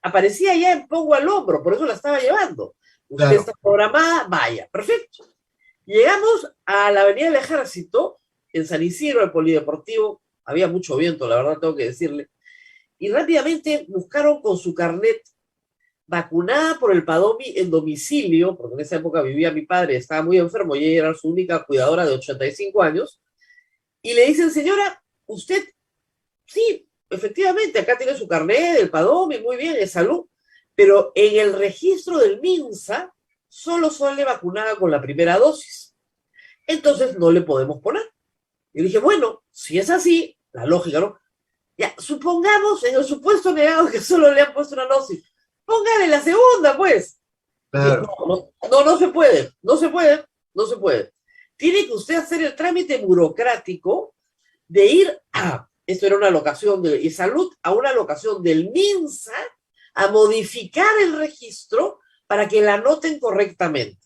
Speaker 3: Aparecía ya en Pongo al Hombro, por eso la estaba llevando. Usted está programada, vaya, perfecto. Llegamos a la Avenida del Ejército, en San Isidro, el Polideportivo, había mucho viento, la verdad tengo que decirle, y rápidamente buscaron con su carnet vacunada por el Padomi en domicilio, porque en esa época vivía mi padre, estaba muy enfermo y ella era su única cuidadora de 85 años, y le dicen, señora, usted, sí, efectivamente, acá tiene su carnet del Padomi, muy bien, es salud, pero en el registro del MINSA solo sale vacunada con la primera dosis. Entonces no le podemos poner. Y dije, bueno, si es así, la lógica, ¿no? Ya, supongamos, en el supuesto negado que solo le han puesto una dosis, póngale la segunda, pues.
Speaker 5: Claro.
Speaker 3: No se puede, no se puede, no se puede. Tiene que usted hacer el trámite burocrático de ir a, esto era una locación de salud, a una locación del MINSA, a modificar el registro para que la anoten correctamente.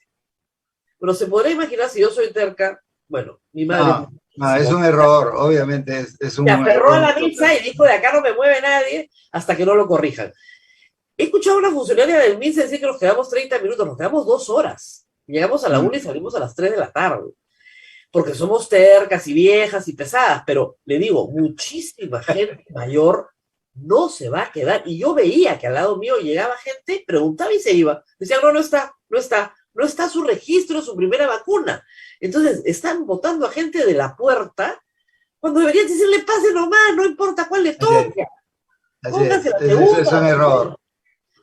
Speaker 3: Pero se podrá imaginar, si yo soy terca, bueno, mi madre...
Speaker 5: No, es un error, obviamente es un error.
Speaker 3: Se aferró a la MINSA y dijo, de acá no me mueve nadie hasta que no lo corrijan. He escuchado a una funcionaria del MINSA decir que nos quedamos 30 minutos, nos quedamos 2 horas. Llegamos a la 1 y salimos a las 3 de la tarde. Porque somos tercas y viejas y pesadas, pero le digo, muchísima gente mayor no se va a quedar. Y yo veía que al lado mío llegaba gente, preguntaba y se iba. Decían, no está su registro, su primera vacuna. Entonces, están votando a gente de la puerta, cuando deberían decirle, pase nomás, no importa cuál le toque.
Speaker 5: Ese es un error.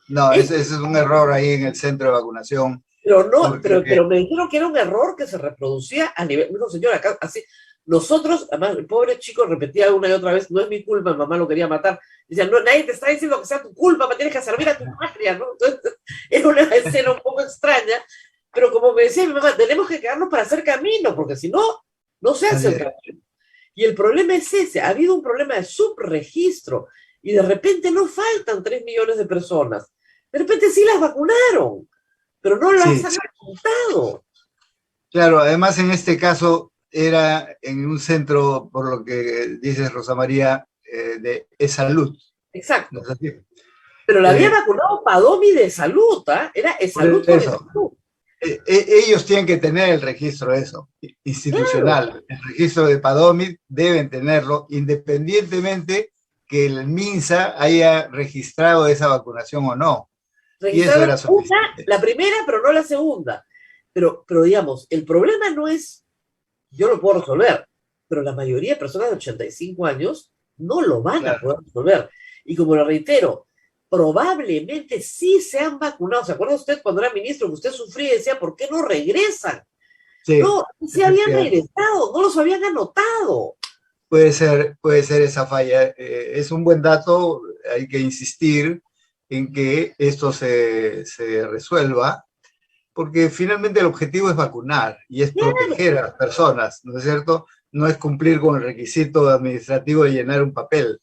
Speaker 5: No, ese es un error ahí en el centro de vacunación.
Speaker 3: Pero no, pero me dijeron que era un error que se reproducía a nivel, no señora, acá, así, nosotros, además, el pobre chico repetía una y otra vez, no es mi culpa, mamá lo quería matar. Decía, no, nadie te está diciendo que sea tu culpa, me tienes que servir a tu patria, ¿no? Entonces, era una escena un poco extraña, pero como me decía mi mamá, tenemos que quedarnos para hacer camino, porque si no, no se hace el camino. Y el problema es ese, ha habido un problema de subregistro, y de repente no faltan 3 millones de personas. De repente sí las vacunaron, pero no las han apuntado.
Speaker 5: Claro, además en este caso era en un centro, por lo que dice Rosa María, de salud.
Speaker 3: Exacto. ¿No es así? Pero la había vacunado Padomi de salud, ¿ah? Era salud por salud.
Speaker 5: Ellos tienen que tener el registro de eso, institucional. Claro. El registro de Padomi deben tenerlo, independientemente que el MINSA haya registrado esa vacunación o no. Y eso era suficiente.
Speaker 3: La primera, pero no la segunda. Pero digamos, el problema no es, yo lo puedo resolver, pero la mayoría de personas de 85 años no lo van a poder resolver. Y como lo reitero, probablemente sí se han vacunado. ¿Se acuerda usted cuando era ministro que usted sufría y decía, ¿por qué no regresan? Sí, no, se habían regresado, no los habían anotado.
Speaker 5: Puede ser esa falla. Es un buen dato, hay que insistir, en que esto se resuelva, porque finalmente el objetivo es vacunar y es proteger a las personas, ¿no es cierto? No es cumplir con el requisito administrativo de llenar un papel.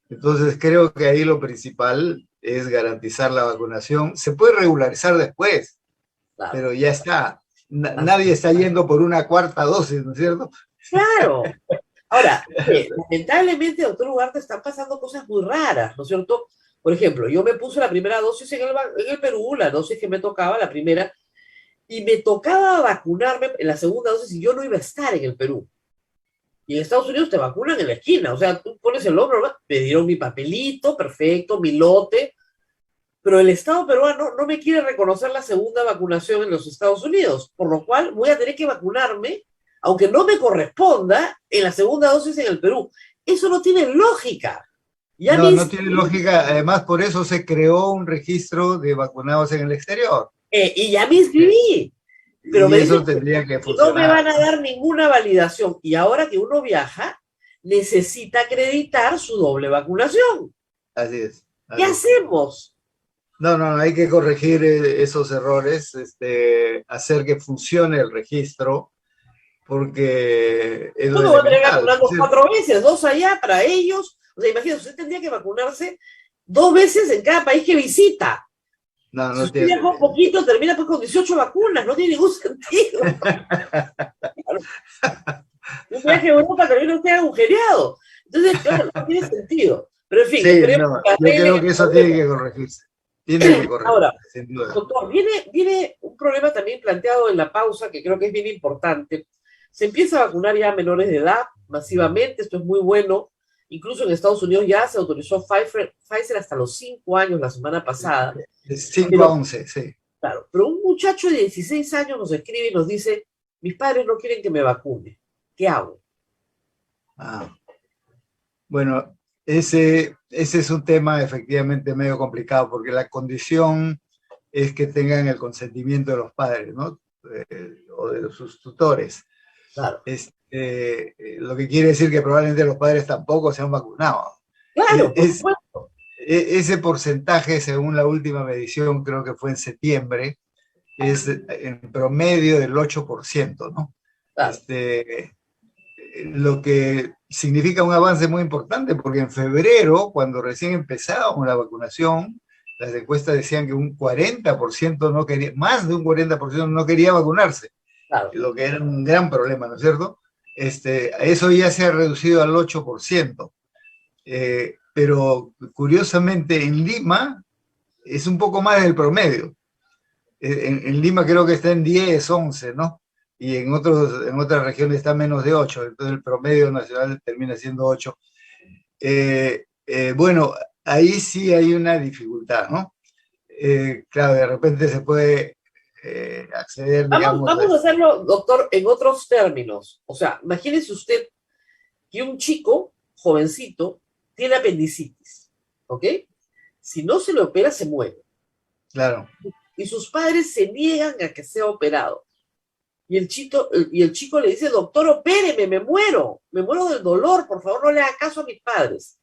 Speaker 5: Entonces creo que ahí lo principal es garantizar la vacunación. Se puede regularizar después,
Speaker 3: Claro.
Speaker 5: pero ya está. Nadie está yendo por una cuarta dosis, ¿no es cierto?
Speaker 3: Claro. Ahora, lamentablemente, doctor Ugarte, están pasando cosas muy raras, ¿no es cierto? Por ejemplo, yo me puse la primera dosis en el Perú, la dosis que me tocaba, la primera, y me tocaba vacunarme en la segunda dosis y yo no iba a estar en el Perú. Y en Estados Unidos te vacunan en la esquina, o sea, tú pones el hombro, ¿no? Me dieron mi papelito, perfecto, mi lote, pero el Estado peruano no me quiere reconocer la segunda vacunación en los Estados Unidos, por lo cual voy a tener que vacunarme, aunque no me corresponda, en la segunda dosis en el Perú. Eso no tiene lógica. Ya
Speaker 5: no tiene lógica, además por eso se creó un registro de vacunados en el exterior.
Speaker 3: Y ya me inscribí. Pero
Speaker 5: y
Speaker 3: me
Speaker 5: eso
Speaker 3: dicen
Speaker 5: tendría que
Speaker 3: que
Speaker 5: funcionar.
Speaker 3: no me van a dar ninguna validación. Y ahora que uno viaja, necesita acreditar su doble vacunación.
Speaker 5: Así es.
Speaker 3: ¿Qué hacemos?
Speaker 5: No, hay que corregir esos errores, hacer que funcione el registro, porque es
Speaker 3: Yo
Speaker 5: lo
Speaker 3: me voy a tener
Speaker 5: elemental.
Speaker 3: vacunando 4 veces, 2 allá para ellos. O sea, imagínate, usted tendría que vacunarse 2 veces en cada país que visita.
Speaker 5: No
Speaker 3: Si usted
Speaker 5: tiene
Speaker 3: viaja un poquito, termina pues con 18 vacunas, no tiene ningún sentido. Un viaje a Europa termina usted agujereado. Entonces, claro, no tiene sentido. Pero en fin,
Speaker 5: Sí,
Speaker 3: esperemos que
Speaker 5: yo creo
Speaker 3: arreglen
Speaker 5: que eso
Speaker 3: el
Speaker 5: tiene
Speaker 3: problema.
Speaker 5: que corregirse. Tiene que corregirse,
Speaker 3: Ahora,
Speaker 5: sin duda.
Speaker 3: doctor, viene un problema también planteado en la pausa que creo que es bien importante. Se empieza a vacunar ya a menores de edad masivamente, esto es muy bueno. Incluso en Estados Unidos ya se autorizó Pfizer hasta los 5 años la semana pasada.
Speaker 5: De 5 a 11, sí.
Speaker 3: Claro, pero un muchacho de 16 años nos escribe y nos dice, mis padres no quieren que me vacune. ¿Qué hago?
Speaker 5: Bueno, ese es un tema efectivamente medio complicado, porque la condición es que tengan el consentimiento de los padres, ¿no? O de sus tutores.
Speaker 3: Claro.
Speaker 5: Lo que quiere decir que probablemente los padres tampoco se han vacunado.
Speaker 3: Claro, por supuesto.
Speaker 5: Ese porcentaje, según la última medición, creo que fue en septiembre, es en promedio del 8%, ¿no?
Speaker 3: Claro.
Speaker 5: Lo que significa un avance muy importante, porque en febrero, cuando recién empezábamos la vacunación, las encuestas decían que un 40% no quería, más de un 40% no quería vacunarse,
Speaker 3: Claro.
Speaker 5: lo que era un gran problema, ¿no es cierto? Eso ya se ha reducido al 8%. Pero curiosamente en Lima es un poco más del promedio. En Lima creo que está en 10, 11, ¿no? Y en otras regiones está menos de 8, entonces el promedio nacional termina siendo 8. Bueno, ahí sí hay una dificultad, ¿no? Claro, de repente se puede acceder, digamos...
Speaker 3: Vamos a hacerlo, doctor, en otros términos. O sea, imagínese usted que un chico, jovencito, tiene apendicitis, ¿ok? Si no se le opera, se muere.
Speaker 5: Claro.
Speaker 3: Y sus padres se niegan a que sea operado. Y el chico le dice, doctor, opéreme, me muero del dolor, por favor, no le haga caso a mis padres.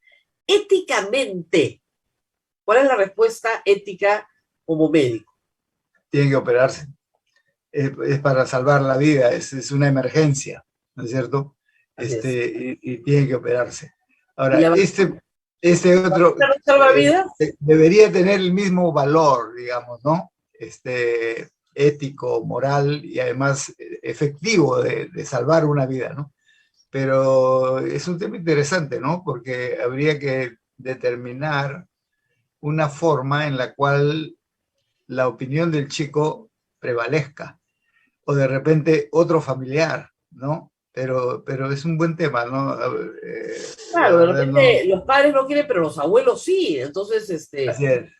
Speaker 3: Éticamente, ¿cuál es la respuesta ética como médico?
Speaker 5: Tienen que operarse. Es para salvar la vida, es una emergencia, ¿no es cierto? Y tienen que operarse. Ahora, este otro debería tener el mismo valor, digamos, ¿no? Ético, moral y además efectivo de salvar una vida, ¿no? Pero es un tema interesante, ¿no? Porque habría que determinar una forma en la cual la opinión del chico prevalezca, o de repente otro familiar, ¿no? Pero es un buen tema, ¿no?
Speaker 3: Claro, de repente los padres no quieren, pero los abuelos sí, entonces
Speaker 5: Así es.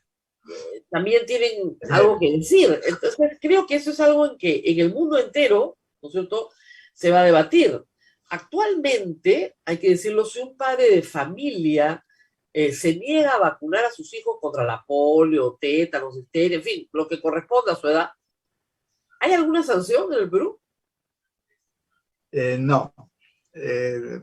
Speaker 3: También tienen algo que decir. Entonces creo que eso es algo en que en el mundo entero, ¿no es cierto?, se va a debatir. Actualmente, hay que decirlo, si un padre de familia se niega a vacunar a sus hijos contra la polio, tétanos, difteria, en fin, lo que corresponda a su edad, ¿hay alguna sanción en el Perú?
Speaker 5: No.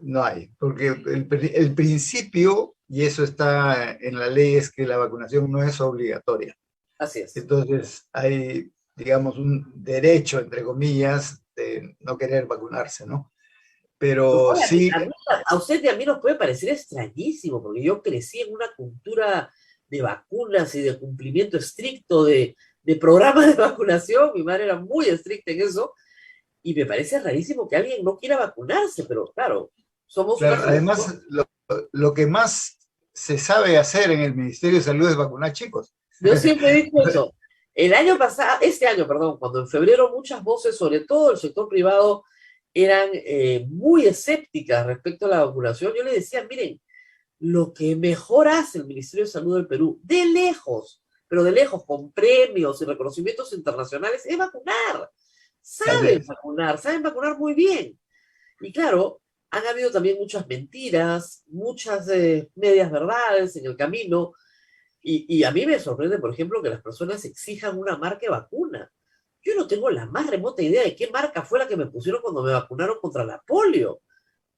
Speaker 5: No hay, porque el principio, y eso está en la ley, es que la vacunación no es obligatoria.
Speaker 3: Así es.
Speaker 5: Entonces hay, digamos, un derecho, entre comillas, de no querer vacunarse, ¿no? Pero
Speaker 3: Oye,
Speaker 5: sí,
Speaker 3: a usted y a mí nos puede parecer extrañísimo, porque yo crecí en una cultura de vacunas y de cumplimiento estricto de programas de vacunación. Mi madre era muy estricta en eso, y me parece rarísimo que alguien no quiera vacunarse, pero claro, somos una
Speaker 5: claro,
Speaker 3: generación.
Speaker 5: además, lo que más se sabe hacer en el Ministerio de Salud es vacunar chicos.
Speaker 3: Yo siempre he dicho eso. El año pasado, este año, perdón, cuando en febrero muchas voces, sobre todo el sector privado, eran muy escépticas respecto a la vacunación, yo le decía, miren, lo que mejor hace el Ministerio de Salud del Perú, de lejos, pero de lejos, con premios y reconocimientos internacionales, es vacunar.
Speaker 5: Así es.
Speaker 3: Saben vacunar muy bien. Y claro, han habido también muchas mentiras, muchas medias verdades en el camino, y a mí me sorprende, por ejemplo, que las personas exijan una marca de vacuna. Yo no tengo la más remota idea de qué marca fue la que me pusieron cuando me vacunaron contra la polio.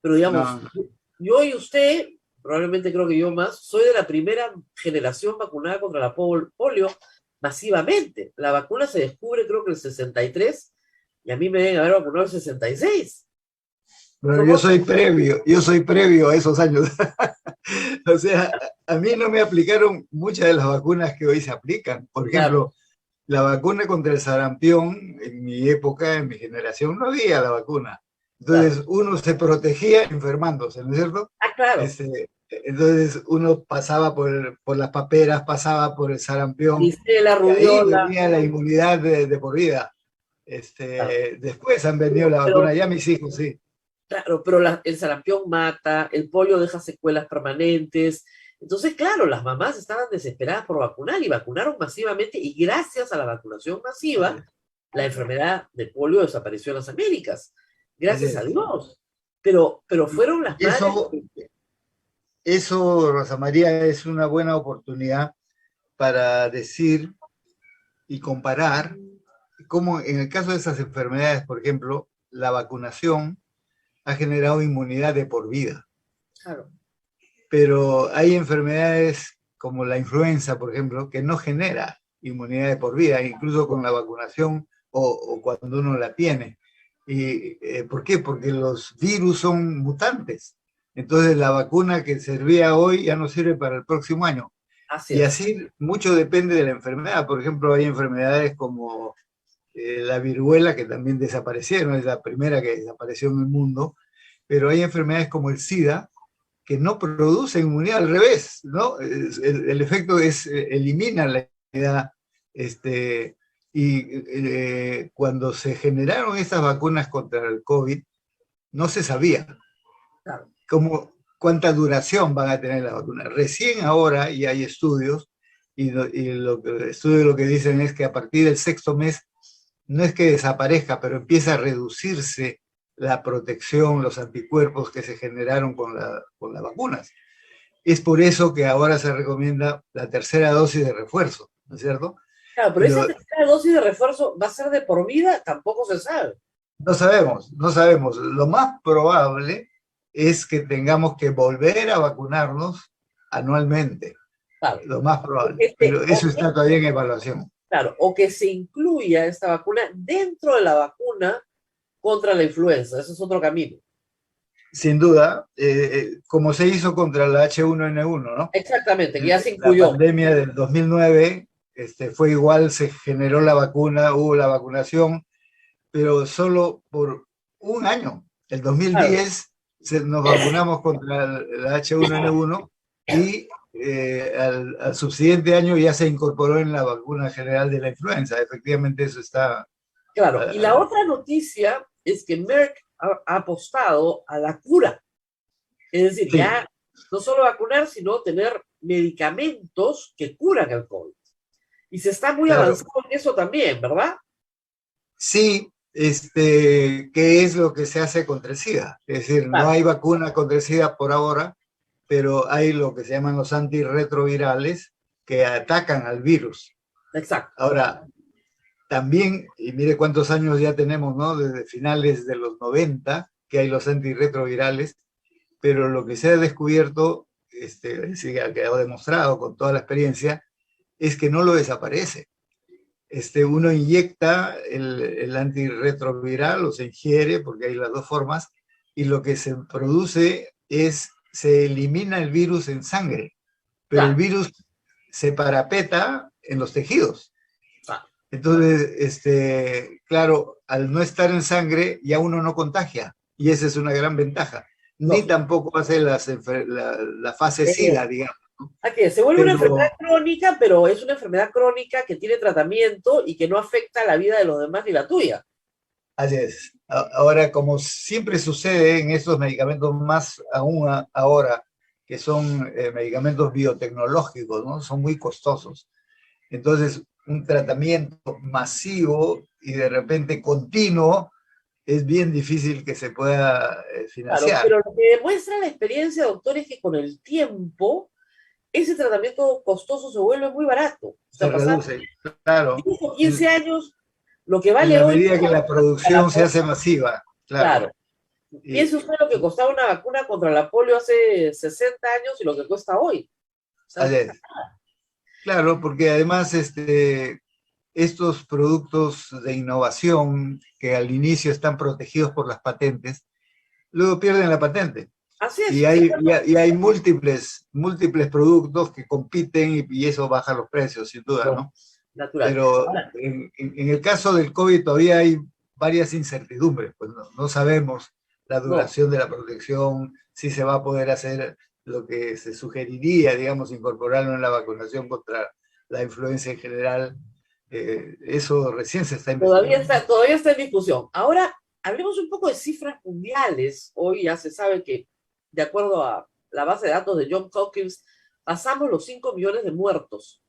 Speaker 3: Pero digamos,
Speaker 5: No, no.
Speaker 3: yo y usted, probablemente creo que yo más, soy de la primera generación vacunada contra la polio masivamente. La vacuna se descubre creo que en el 63 y a mí me deben haber vacunado en el 66.
Speaker 5: Bueno,
Speaker 3: Somos,
Speaker 5: yo soy previo a esos años. O sea, a mí no me aplicaron muchas de las vacunas que hoy se aplican. Por
Speaker 3: claro,
Speaker 5: ejemplo, la vacuna contra el sarampión, en mi época, en mi generación, no había la vacuna.
Speaker 3: claro.
Speaker 5: Entonces, uno se protegía enfermándose, ¿no es cierto?
Speaker 3: Ah, claro.
Speaker 5: Entonces, uno pasaba por las paperas, pasaba por el sarampión,
Speaker 3: Varicela,
Speaker 5: y ahí
Speaker 3: rubiola.
Speaker 5: venía la inmunidad de por vida.
Speaker 3: Claro.
Speaker 5: Después han venido la
Speaker 3: Pero,
Speaker 5: vacuna, ya mis hijos, sí.
Speaker 3: claro, pero el sarampión mata, el polio deja secuelas permanentes. Entonces, claro, las mamás estaban desesperadas por vacunar y vacunaron masivamente y gracias a la vacunación
Speaker 5: Así
Speaker 3: masiva,
Speaker 5: es.
Speaker 3: la enfermedad de polio desapareció en las Américas.
Speaker 5: Así
Speaker 3: Gracias a
Speaker 5: es.
Speaker 3: Dios. Pero
Speaker 5: Y
Speaker 3: fueron las madres.
Speaker 5: eso, eso, Rosa María, es una buena oportunidad para decir y comparar cómo en el caso de esas enfermedades, por ejemplo, la vacunación ha generado inmunidad de por vida.
Speaker 3: Claro,
Speaker 5: Pero hay enfermedades como la influenza, por ejemplo, que no genera inmunidad de por vida, incluso con la vacunación o cuando uno la tiene. ¿Y por qué? Porque los virus son mutantes. Entonces la vacuna que servía hoy ya no sirve para el próximo año.
Speaker 3: así
Speaker 5: Y
Speaker 3: es.
Speaker 5: así mucho depende de la enfermedad. Por ejemplo, hay enfermedades como la viruela, que también desaparecieron, es la primera que desapareció en el mundo, pero hay enfermedades como el SIDA, que no producen inmunidad, al revés, ¿no? El efecto es, elimina la inmunidad, y cuando se generaron estas vacunas contra el COVID, no se sabía
Speaker 3: Claro.
Speaker 5: cuánta duración van a tener las vacunas. Recién ahora ya hay estudios, estudios lo que dicen es que a partir del sexto mes, no es que desaparezca, pero empieza a reducirse la protección, los anticuerpos que se generaron con las vacunas. Es por eso que ahora se recomienda la tercera dosis de refuerzo, ¿no es cierto?
Speaker 3: Claro, pero esa
Speaker 5: Pero
Speaker 3: tercera dosis de refuerzo va a ser de por vida, tampoco se sabe.
Speaker 5: no sabemos, no sabemos. Lo más probable es que tengamos que volver a vacunarnos anualmente,
Speaker 3: Claro.
Speaker 5: lo más probable, pero eso está todavía en evaluación.
Speaker 3: Claro, o que se incluya esta vacuna dentro de la vacuna contra la influenza. Ese es otro camino.
Speaker 5: Sin duda, como se hizo contra la H1N1, ¿no?
Speaker 3: Exactamente, que ya se
Speaker 5: La
Speaker 3: incluyó.
Speaker 5: pandemia del 2009 fue igual, se generó la vacuna, hubo la vacunación, pero solo por un año. El
Speaker 3: Claro,
Speaker 5: 2010 nos vacunamos contra la H1N1 y al subsiguiente año ya se incorporó en la vacuna general de la influenza. Efectivamente, eso está...
Speaker 3: claro. Y la otra noticia es que Merck ha apostado a la cura. Es decir,
Speaker 5: Sí,
Speaker 3: ya no solo vacunar, sino tener medicamentos que curan el COVID. Y se está muy
Speaker 5: claro.
Speaker 3: avanzado en eso también, ¿verdad?
Speaker 5: Sí, ¿qué es lo que se hace contra el SIDA? Es decir, no
Speaker 3: Claro,
Speaker 5: hay vacuna contra el SIDA por ahora, pero hay lo que se llaman los antirretrovirales que atacan al virus.
Speaker 3: exacto.
Speaker 5: Ahora, también, y mire cuántos años ya tenemos, ¿no? Desde finales de los 90, que hay los antirretrovirales, pero lo que se ha descubierto, es decir, que ha quedado demostrado con toda la experiencia, es que no lo desaparece. Uno inyecta el antirretroviral o se ingiere, porque hay las dos formas, y lo que se produce es, se elimina el virus en sangre, pero el virus se parapeta en los tejidos. Entonces, claro, al no estar en sangre, ya uno no contagia, y esa es una gran ventaja. Ni tampoco hace la fase SIDA, digamos.
Speaker 3: Aquí se vuelve una enfermedad crónica, pero es una enfermedad crónica que tiene tratamiento y que no afecta la vida de los demás ni la tuya.
Speaker 5: Así es. Ahora, como siempre sucede en estos medicamentos, más aún ahora, que son medicamentos biotecnológicos, ¿no? Son muy costosos. Entonces, un tratamiento masivo y de repente continuo es bien difícil que se pueda financiar.
Speaker 3: Claro, pero lo que demuestra la experiencia, doctor, es que con el tiempo ese tratamiento costoso se vuelve muy barato.
Speaker 5: Se reduce, claro.
Speaker 3: 10 o 15 años, lo que vale
Speaker 5: en la
Speaker 3: hoy...
Speaker 5: medida que la producción se hace masiva, claro.
Speaker 3: Piense usted lo que costaba una vacuna contra la polio hace 60 años y lo que cuesta hoy. O sea,
Speaker 5: claro, porque además estos productos de innovación que al inicio están protegidos por las patentes, luego pierden la patente.
Speaker 3: Así es.
Speaker 5: Y hay múltiples productos que compiten y eso baja los precios, sin duda, ¿no?
Speaker 3: Natural.
Speaker 5: Pero en el caso del COVID todavía hay varias incertidumbres, pues no sabemos la duración de la protección, si se va a poder hacer lo que se sugeriría, digamos, incorporarlo en la vacunación contra la influenza en general. Eso recién se está investigando.
Speaker 3: Todavía está en discusión. Ahora, hablemos un poco de cifras mundiales. Hoy ya se sabe que, de acuerdo a la base de datos de Johns Hopkins, pasamos los 5 millones de muertos.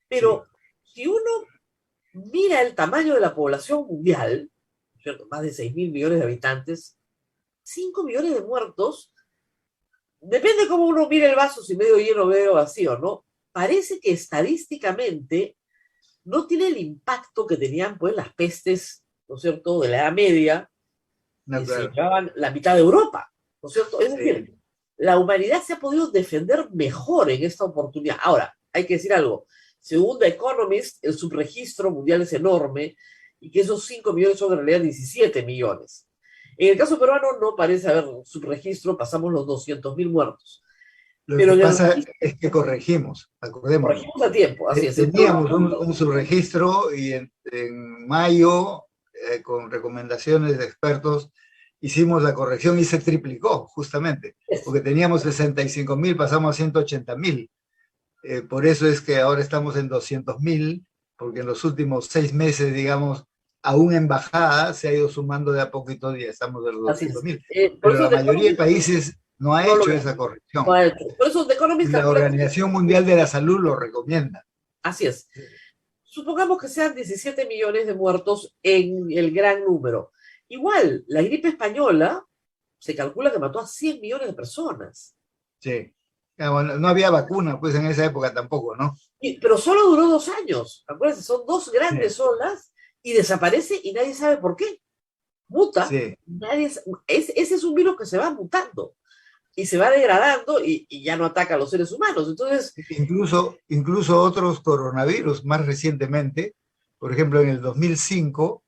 Speaker 3: Pero si uno mira el tamaño de la población mundial, ¿cierto? Más de 6.000 millones de habitantes, 5 millones de muertos, depende cómo uno mire el vaso, si medio lleno o medio vacío, ¿no? Parece que estadísticamente no tiene el impacto que tenían pues las pestes, ¿no es cierto?, de la Edad Media, que se llevaban la mitad de Europa, ¿no es cierto? Es decir, la humanidad se ha podido defender mejor en esta oportunidad. Ahora, hay que decir algo. Según The Economist, el subregistro mundial es enorme y que esos 5 millones son en realidad 17 millones. En el caso peruano no parece haber subregistro, pasamos los 200.000 muertos.
Speaker 5: Lo que pasa es que corregimos, acordémonos.
Speaker 3: Corregimos a tiempo, así es.
Speaker 5: Teníamos un subregistro y en mayo, con recomendaciones de expertos, hicimos la corrección y se triplicó, justamente. Porque teníamos 65.000, pasamos a 180.000. Por eso es que ahora estamos en 200.000, porque en los últimos 6 meses, digamos, aún en bajada, se ha ido sumando de a poquito y ya estamos de los 200.000. Pero la mayoría de países no ha hecho esa corrección.
Speaker 3: No ha hecho. Por eso The Economist,
Speaker 5: la Organización Mundial de la Salud lo recomienda.
Speaker 3: Así es. Supongamos que sean 17 millones de muertos en el gran número. Igual, la gripe española se calcula que mató a 100 millones de personas.
Speaker 5: Sí. Bueno, no había vacuna, pues en esa época tampoco, ¿no?
Speaker 3: Pero solo duró 2 años. Acuérdense, son 2 grandes olas y desaparece y nadie sabe por qué. Muta. Ese es un virus que se va mutando y se va degradando y ya no ataca a los seres humanos. Entonces,
Speaker 5: incluso otros coronavirus más recientemente, por ejemplo, en el 2005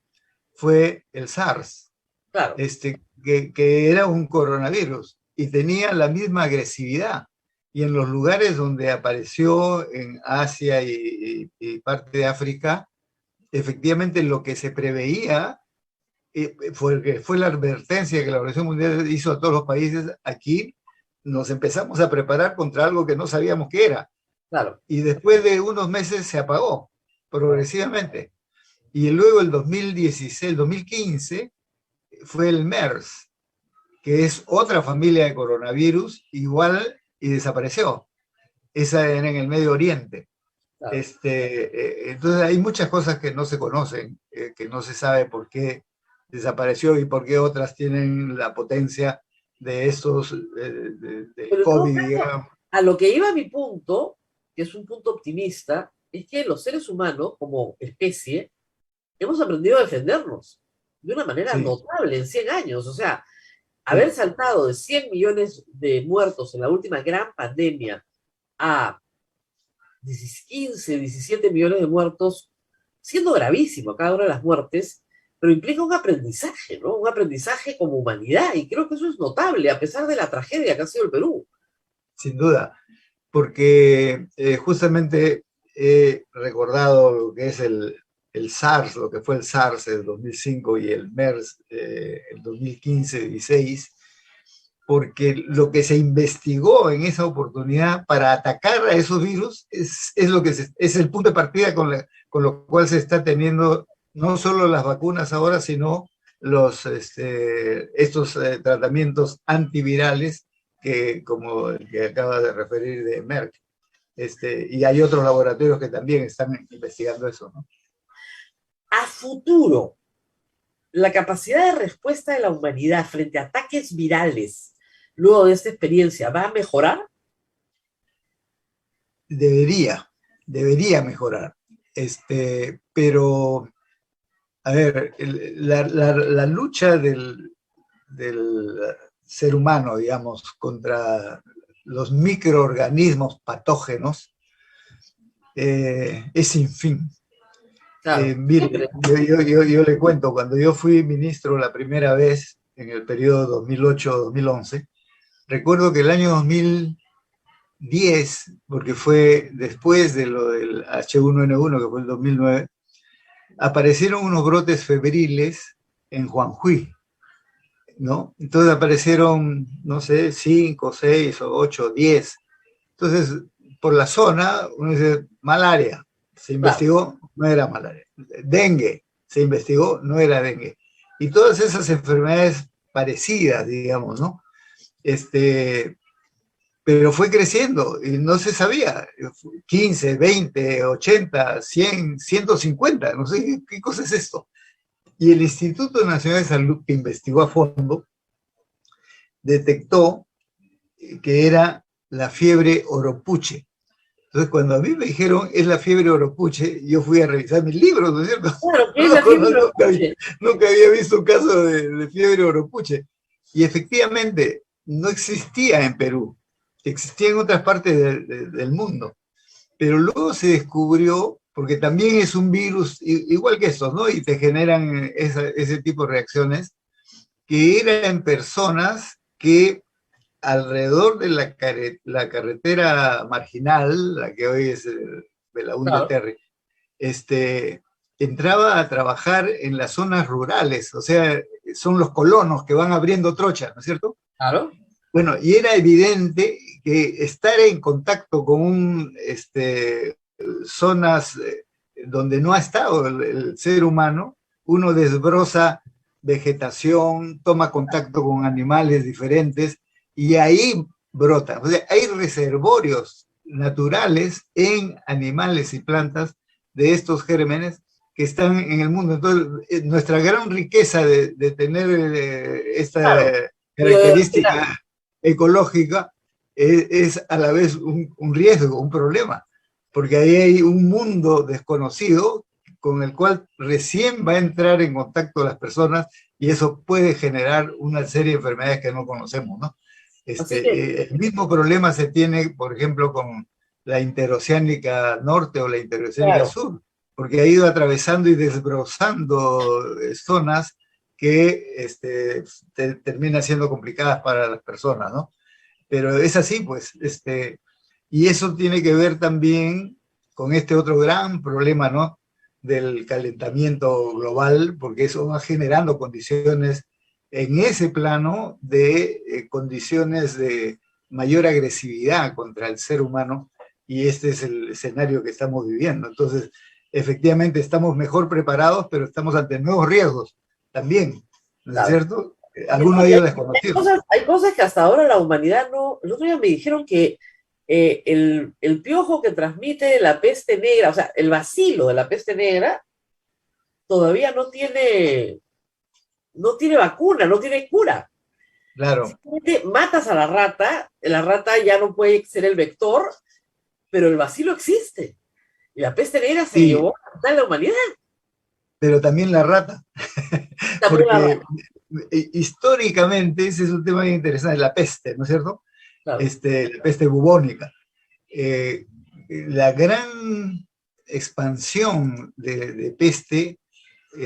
Speaker 5: fue el SARS,
Speaker 3: claro,
Speaker 5: que era un coronavirus y tenía la misma agresividad. Y en los lugares donde apareció en Asia y parte de África, efectivamente lo que se preveía fue la advertencia que la Organización Mundial hizo a todos los países. Aquí nos empezamos a preparar contra algo que no sabíamos qué era.
Speaker 3: Claro.
Speaker 5: Y después de unos meses se apagó progresivamente. Y luego el 2016, 2015 fue el MERS, que es otra familia de coronavirus, igual, y desapareció. Esa era en el Medio Oriente. Claro. Entonces hay muchas cosas que no se conocen, que no se sabe por qué desapareció y por qué otras tienen la potencia de estos de COVID, digamos.
Speaker 3: A lo que iba mi punto, que es un punto optimista, es que los seres humanos, como especie, hemos aprendido a defendernos de una manera notable en 100 años. O sea, haber saltado de 100 millones de muertos en la última gran pandemia a 15, 17 millones de muertos, siendo gravísimo cada una de las muertes, pero implica un aprendizaje, ¿no? Un aprendizaje como humanidad, y creo que eso es notable, a pesar de la tragedia que ha sido el Perú.
Speaker 5: Sin duda, porque justamente he recordado lo que es el SARS, lo que fue el SARS del 2005 y el MERS el 2015-16, porque lo que se investigó en esa oportunidad para atacar a esos virus es lo que es el punto de partida con lo cual se está teniendo no solo las vacunas ahora, sino estos tratamientos antivirales como el que acaba de referir de Merck. Y hay otros laboratorios que también están investigando eso, ¿no?
Speaker 3: A futuro, la capacidad de respuesta de la humanidad frente a ataques virales, luego de esta experiencia, ¿va a mejorar?
Speaker 5: Debería mejorar. Pero, a ver, la lucha del ser humano, digamos, contra los microorganismos patógenos es sin fin.
Speaker 3: Claro,
Speaker 5: Mire, yo le cuento, cuando yo fui ministro la primera vez, en el periodo 2008-2011, recuerdo que el año 2010, porque fue después de lo del H1N1, que fue el 2009, aparecieron unos brotes febriles en Juanjuy, ¿no? Entonces aparecieron, no sé, 5, 6, 8, 10. Entonces, por la zona, uno dice, malaria. Se investigó, no era malaria. Dengue, se investigó, no era dengue. Y todas esas enfermedades parecidas, digamos, ¿no? Pero fue creciendo y no se sabía. 15, 20, 80, 100, 150, no sé qué cosa es esto. Y el Instituto Nacional de Salud, que investigó a fondo, detectó que era la fiebre oropuche. Entonces, cuando a mí me dijeron, es la fiebre oropuche, yo fui a revisar mis libros, ¿no es cierto?
Speaker 3: Claro, ¿qué es la fiebre oropuche?
Speaker 5: Nunca había visto un caso de fiebre oropuche. Y efectivamente, no existía en Perú. Existía en otras partes del mundo. Pero luego se descubrió, porque también es un virus, igual que estos, ¿no? Y te generan ese tipo de reacciones, que era en personas que alrededor de la carretera marginal, la que hoy es Belaúnde Terry, entraba a trabajar en las zonas rurales, o sea, son los colonos que van abriendo trocha, ¿no es cierto?
Speaker 3: Claro.
Speaker 5: Bueno, y era evidente que estar en contacto con zonas donde no ha estado el ser humano, uno desbroza vegetación, toma contacto con animales diferentes, y ahí brota. O sea, hay reservorios naturales en animales y plantas de estos gérmenes que están en el mundo. Entonces, nuestra gran riqueza de tener esta característica ecológica es a la vez un riesgo, un problema, porque ahí hay un mundo desconocido con el cual recién va a entrar en contacto las personas y eso puede generar una serie de enfermedades que no conocemos, ¿no? El mismo problema se tiene, por ejemplo, con la interoceánica norte o la interoceánica sur, porque ha ido atravesando y desbrozando zonas que terminan siendo complicadas para las personas, ¿no? Pero es así, pues, y eso tiene que ver también con este otro gran problema, ¿no? Del calentamiento global, porque eso va generando condiciones en ese plano de condiciones de mayor agresividad contra el ser humano, y este es el escenario que estamos viviendo. Entonces, efectivamente, estamos mejor preparados, pero estamos ante nuevos riesgos también, ¿no es cierto? Algunos de ellos desconocidos.
Speaker 3: Hay cosas que hasta ahora la humanidad no... El otro día me dijeron que el piojo que transmite la peste negra, o sea, el bacilo de la peste negra, todavía no tiene vacuna, no tiene cura.
Speaker 5: Claro.
Speaker 3: Simplemente matas a la rata ya no puede ser el vector, pero el bacilo existe. Y la peste negra se llevó a la humanidad.
Speaker 5: Pero también la rata.
Speaker 3: También
Speaker 5: Porque históricamente, ese es un tema bien interesante, la peste, ¿no es cierto?
Speaker 3: Claro.
Speaker 5: La peste bubónica. La gran expansión de peste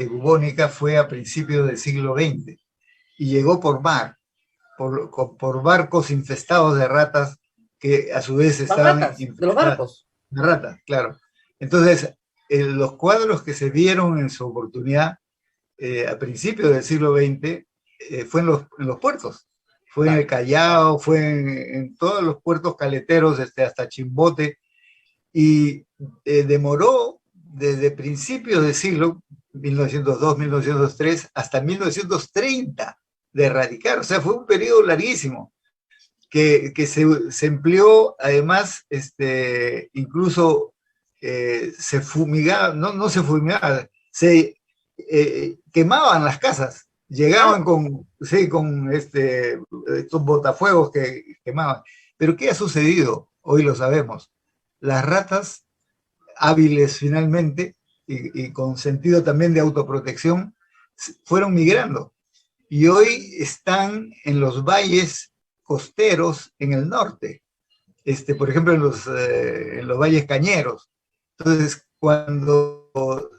Speaker 5: bubónica fue a principios del siglo XX y llegó por mar, por barcos infestados de ratas que a su vez
Speaker 3: Las
Speaker 5: estaban
Speaker 3: ratas, de los
Speaker 5: infestadas
Speaker 3: barcos.
Speaker 5: de ratas, claro. Entonces, los cuadros que se vieron en su oportunidad a principios del siglo XX fue en los puertos. Fue en el Callao, fue en todos los puertos caleteros, hasta Chimbote, y demoró desde principios del siglo 1902, 1903, hasta 1930 de erradicar. O sea, fue un periodo larguísimo que se empleó, además, incluso se fumigaba, no se fumigaba, se quemaban las casas. Llegaban con estos botafuegos que quemaban. Pero ¿qué ha sucedido? Hoy lo sabemos. Las ratas hábiles finalmente y con sentido también de autoprotección fueron migrando y hoy están en los valles costeros en el norte, por ejemplo en los valles cañeros. Entonces, cuando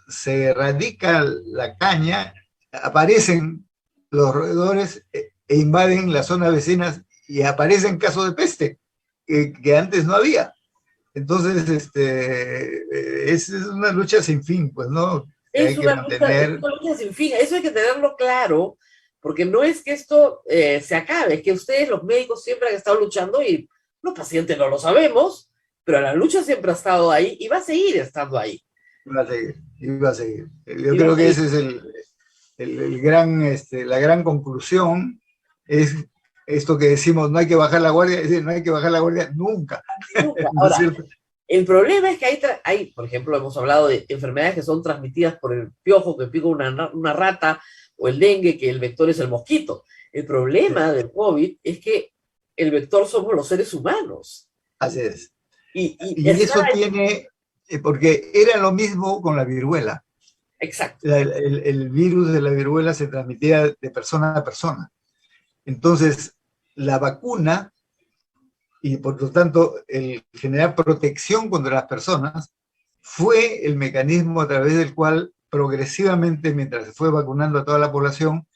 Speaker 5: se erradica la caña, aparecen los roedores e invaden las zonas vecinas y aparecen casos de peste que antes no había. Entonces, es una lucha sin fin, pues, ¿no? Que hay que mantener.
Speaker 3: Es una lucha sin fin, eso hay que tenerlo claro, porque no es que esto se acabe, es que ustedes, los médicos, siempre han estado luchando y los pacientes no lo sabemos, pero la lucha siempre ha estado ahí y va a seguir estando ahí.
Speaker 5: Va a seguir, y va a seguir. Yo creo que ese es el gran, la gran conclusión, es esto que decimos, no hay que bajar la guardia, es decir, no hay que bajar la guardia nunca.
Speaker 3: Nunca. Ahora, el problema es que hay, por ejemplo, hemos hablado de enfermedades que son transmitidas por el piojo que pica una rata, o el dengue, que el vector es el mosquito. El problema del COVID es que el vector somos los seres humanos.
Speaker 5: Así es.
Speaker 3: Y
Speaker 5: eso tiene, porque era lo mismo con la viruela.
Speaker 3: Exacto.
Speaker 5: El virus de la viruela se transmitía de persona a persona. Entonces, la vacuna, y por lo tanto el generar protección contra las personas, fue el mecanismo a través del cual progresivamente, mientras se fue vacunando a toda la población,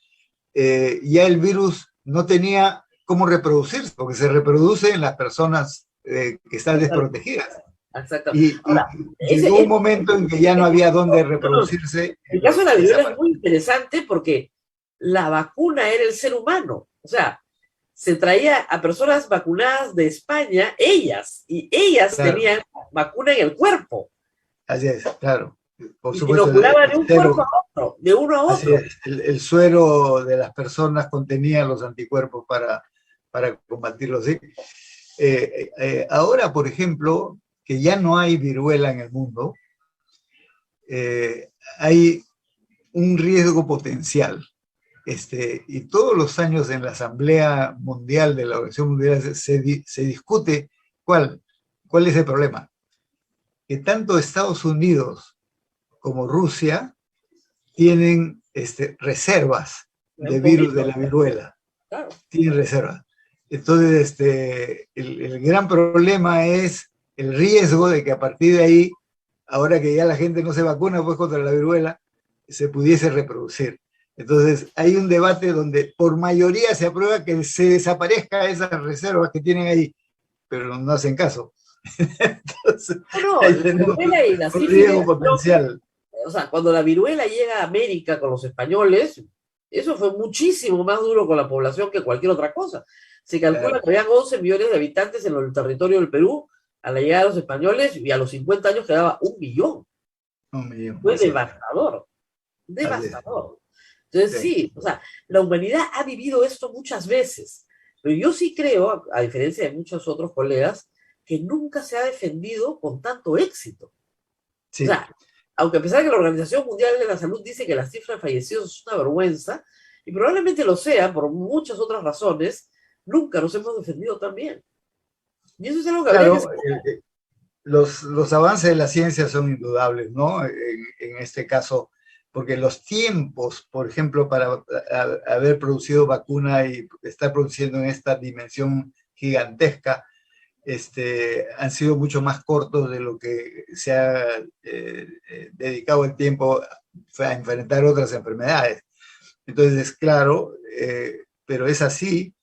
Speaker 5: ya el virus no tenía cómo reproducirse, porque se reproduce en las personas que están desprotegidas.
Speaker 3: Exactamente.
Speaker 5: Y llegó un momento en que ya no había dónde reproducirse.
Speaker 3: El caso de la viruela es muy interesante porque la vacuna era el ser humano. O sea, se traía a personas vacunadas de España, ellas claro, tenían vacuna en el cuerpo.
Speaker 5: Así es, claro. Por
Speaker 3: y
Speaker 5: supuesto,
Speaker 3: inoculaban de un cuerpo a otro, de uno a otro.
Speaker 5: Así es, el suero de las personas contenía los anticuerpos para combatirlos. ¿Sí? Ahora, por ejemplo, que ya no hay viruela en el mundo, hay un riesgo potencial. Y todos los años en la Asamblea Mundial de la Organización Mundial se discute cuál es el problema. Que tanto Estados Unidos como Rusia tienen reservas de virus de la viruela.
Speaker 3: Claro.
Speaker 5: Tienen reservas. Entonces, el gran problema es el riesgo de que a partir de ahí, ahora que ya la gente no se vacuna pues contra la viruela, se pudiese reproducir. Entonces, hay un debate donde por mayoría se aprueba que se desaparezca esas reservas que tienen ahí, pero no hacen caso. Entonces,
Speaker 3: la viruela y la sífilis,
Speaker 5: riesgo potencial.
Speaker 3: O sea, cuando la viruela llega a América con los españoles, eso fue muchísimo más duro con la población que cualquier otra cosa. Se calcula que habían 11 millones de habitantes en el territorio del Perú a la llegada de los españoles y a los 50 años quedaba 1 millón.
Speaker 5: 1 millón.
Speaker 3: Fue devastador. Devastador. Entonces sí, o sea, la humanidad ha vivido esto muchas veces, pero yo sí creo, a diferencia de muchos otros colegas, que nunca se ha defendido con tanto éxito. Sí. O sea, aunque a pesar de que la Organización Mundial de la Salud dice que la cifra de fallecidos es una vergüenza, y probablemente lo sea por muchas otras razones, nunca nos hemos defendido tan bien. Y eso es algo que habría que
Speaker 5: los avances de la ciencia son indudables, ¿no? En este caso, porque los tiempos, por ejemplo, para haber producido vacuna y estar produciendo en esta dimensión gigantesca, han sido mucho más cortos de lo que se ha dedicado el tiempo a enfrentar otras enfermedades. Entonces, claro, pero es así,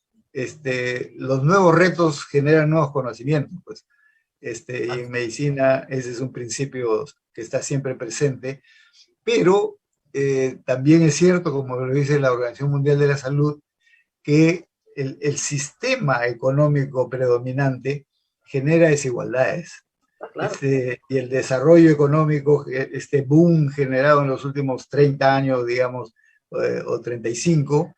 Speaker 5: los nuevos retos generan nuevos conocimientos, pues. Y en medicina ese es un principio que está siempre presente, pero también es cierto, como lo dice la Organización Mundial de la Salud, que el sistema económico predominante genera desigualdades.
Speaker 3: Claro.
Speaker 5: Y el desarrollo económico, este boom generado en los últimos 30 años, digamos, o 35,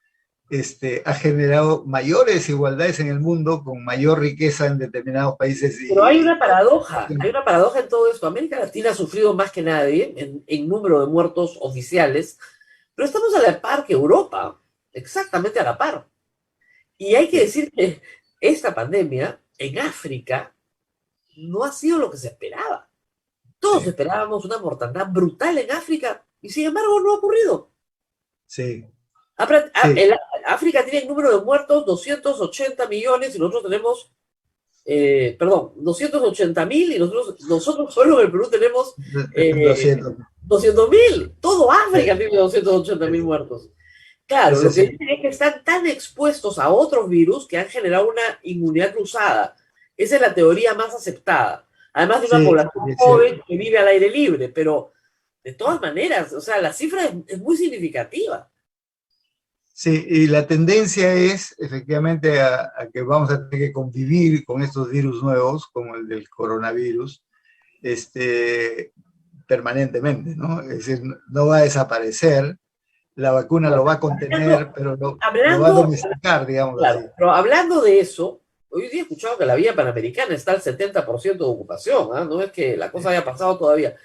Speaker 5: ha generado mayores desigualdades en el mundo, con mayor riqueza en determinados países.
Speaker 3: Pero hay una paradoja en todo esto. América Latina ha sufrido más que nadie en número de muertos oficiales, pero estamos a la par que Europa, exactamente a la par. Y hay que decir que esta pandemia en África no ha sido lo que se esperaba. Todos esperábamos una mortandad brutal en África y sin embargo no ha ocurrido.
Speaker 5: Sí.
Speaker 3: África tiene el número de muertos 280 millones y nosotros tenemos, 280.000 y nosotros solo en el Perú tenemos 200.000. Todo África tiene 280.000 muertos. Claro, lo que dicen es que están tan expuestos a otros virus que han generado una inmunidad cruzada. Esa es la teoría más aceptada. Además de una población joven que vive al aire libre, pero de todas maneras, o sea, la cifra es muy significativa.
Speaker 5: Sí, y la tendencia es efectivamente a que vamos a tener que convivir con estos virus nuevos, como el del coronavirus, permanentemente, ¿no? Es decir, no va a desaparecer, la vacuna lo va a contener, pero lo va a domesticar, digamos así.
Speaker 3: Pero hablando de eso, hoy día he escuchado que la vía panamericana está al 70% de ocupación, ¿eh? No es que la cosa haya pasado todavía.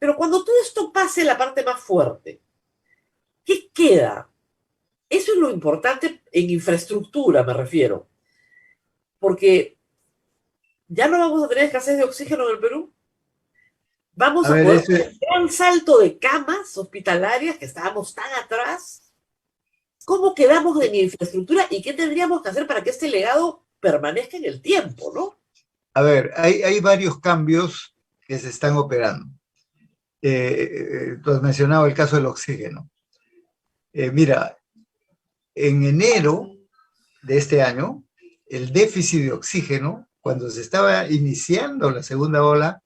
Speaker 3: Pero cuando todo esto pase, la parte más fuerte, ¿qué queda? Eso es lo importante en infraestructura, me refiero. Porque ya no vamos a tener escasez de oxígeno en el Perú. Vamos a poder hacer un gran salto de camas hospitalarias que estábamos tan atrás. ¿Cómo quedamos en infraestructura y qué tendríamos que hacer para que este legado permanezca en el tiempo, ¿no?
Speaker 5: A ver, hay varios cambios que se están operando. Tú has mencionado el caso del oxígeno. Mira, en enero de este año, el déficit de oxígeno, cuando se estaba iniciando la segunda ola,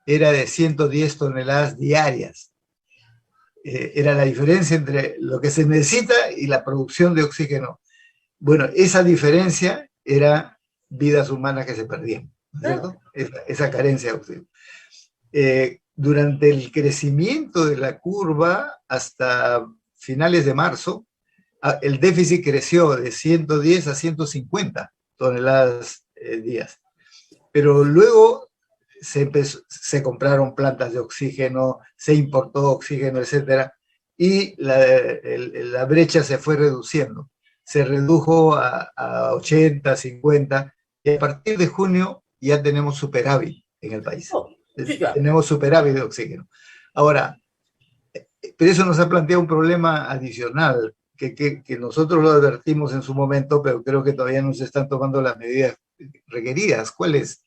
Speaker 5: era de 110 toneladas diarias. Era la diferencia entre lo que se necesita y la producción de oxígeno. Bueno, esa diferencia era vidas humanas que se perdían, ¿cierto? Esa carencia de oxígeno. Durante el crecimiento de la curva hasta finales de marzo, el déficit creció de 110 a 150 toneladas días. Pero luego se compraron plantas de oxígeno, se importó oxígeno, etcétera, y la brecha se fue reduciendo. Se redujo a 80, 50, y a partir de junio ya tenemos superávit en el país. Tenemos superávit de oxígeno. Ahora, pero eso nos ha planteado un problema adicional, que nosotros lo advertimos en su momento, pero creo que todavía no se están tomando las medidas requeridas. ¿Cuál es?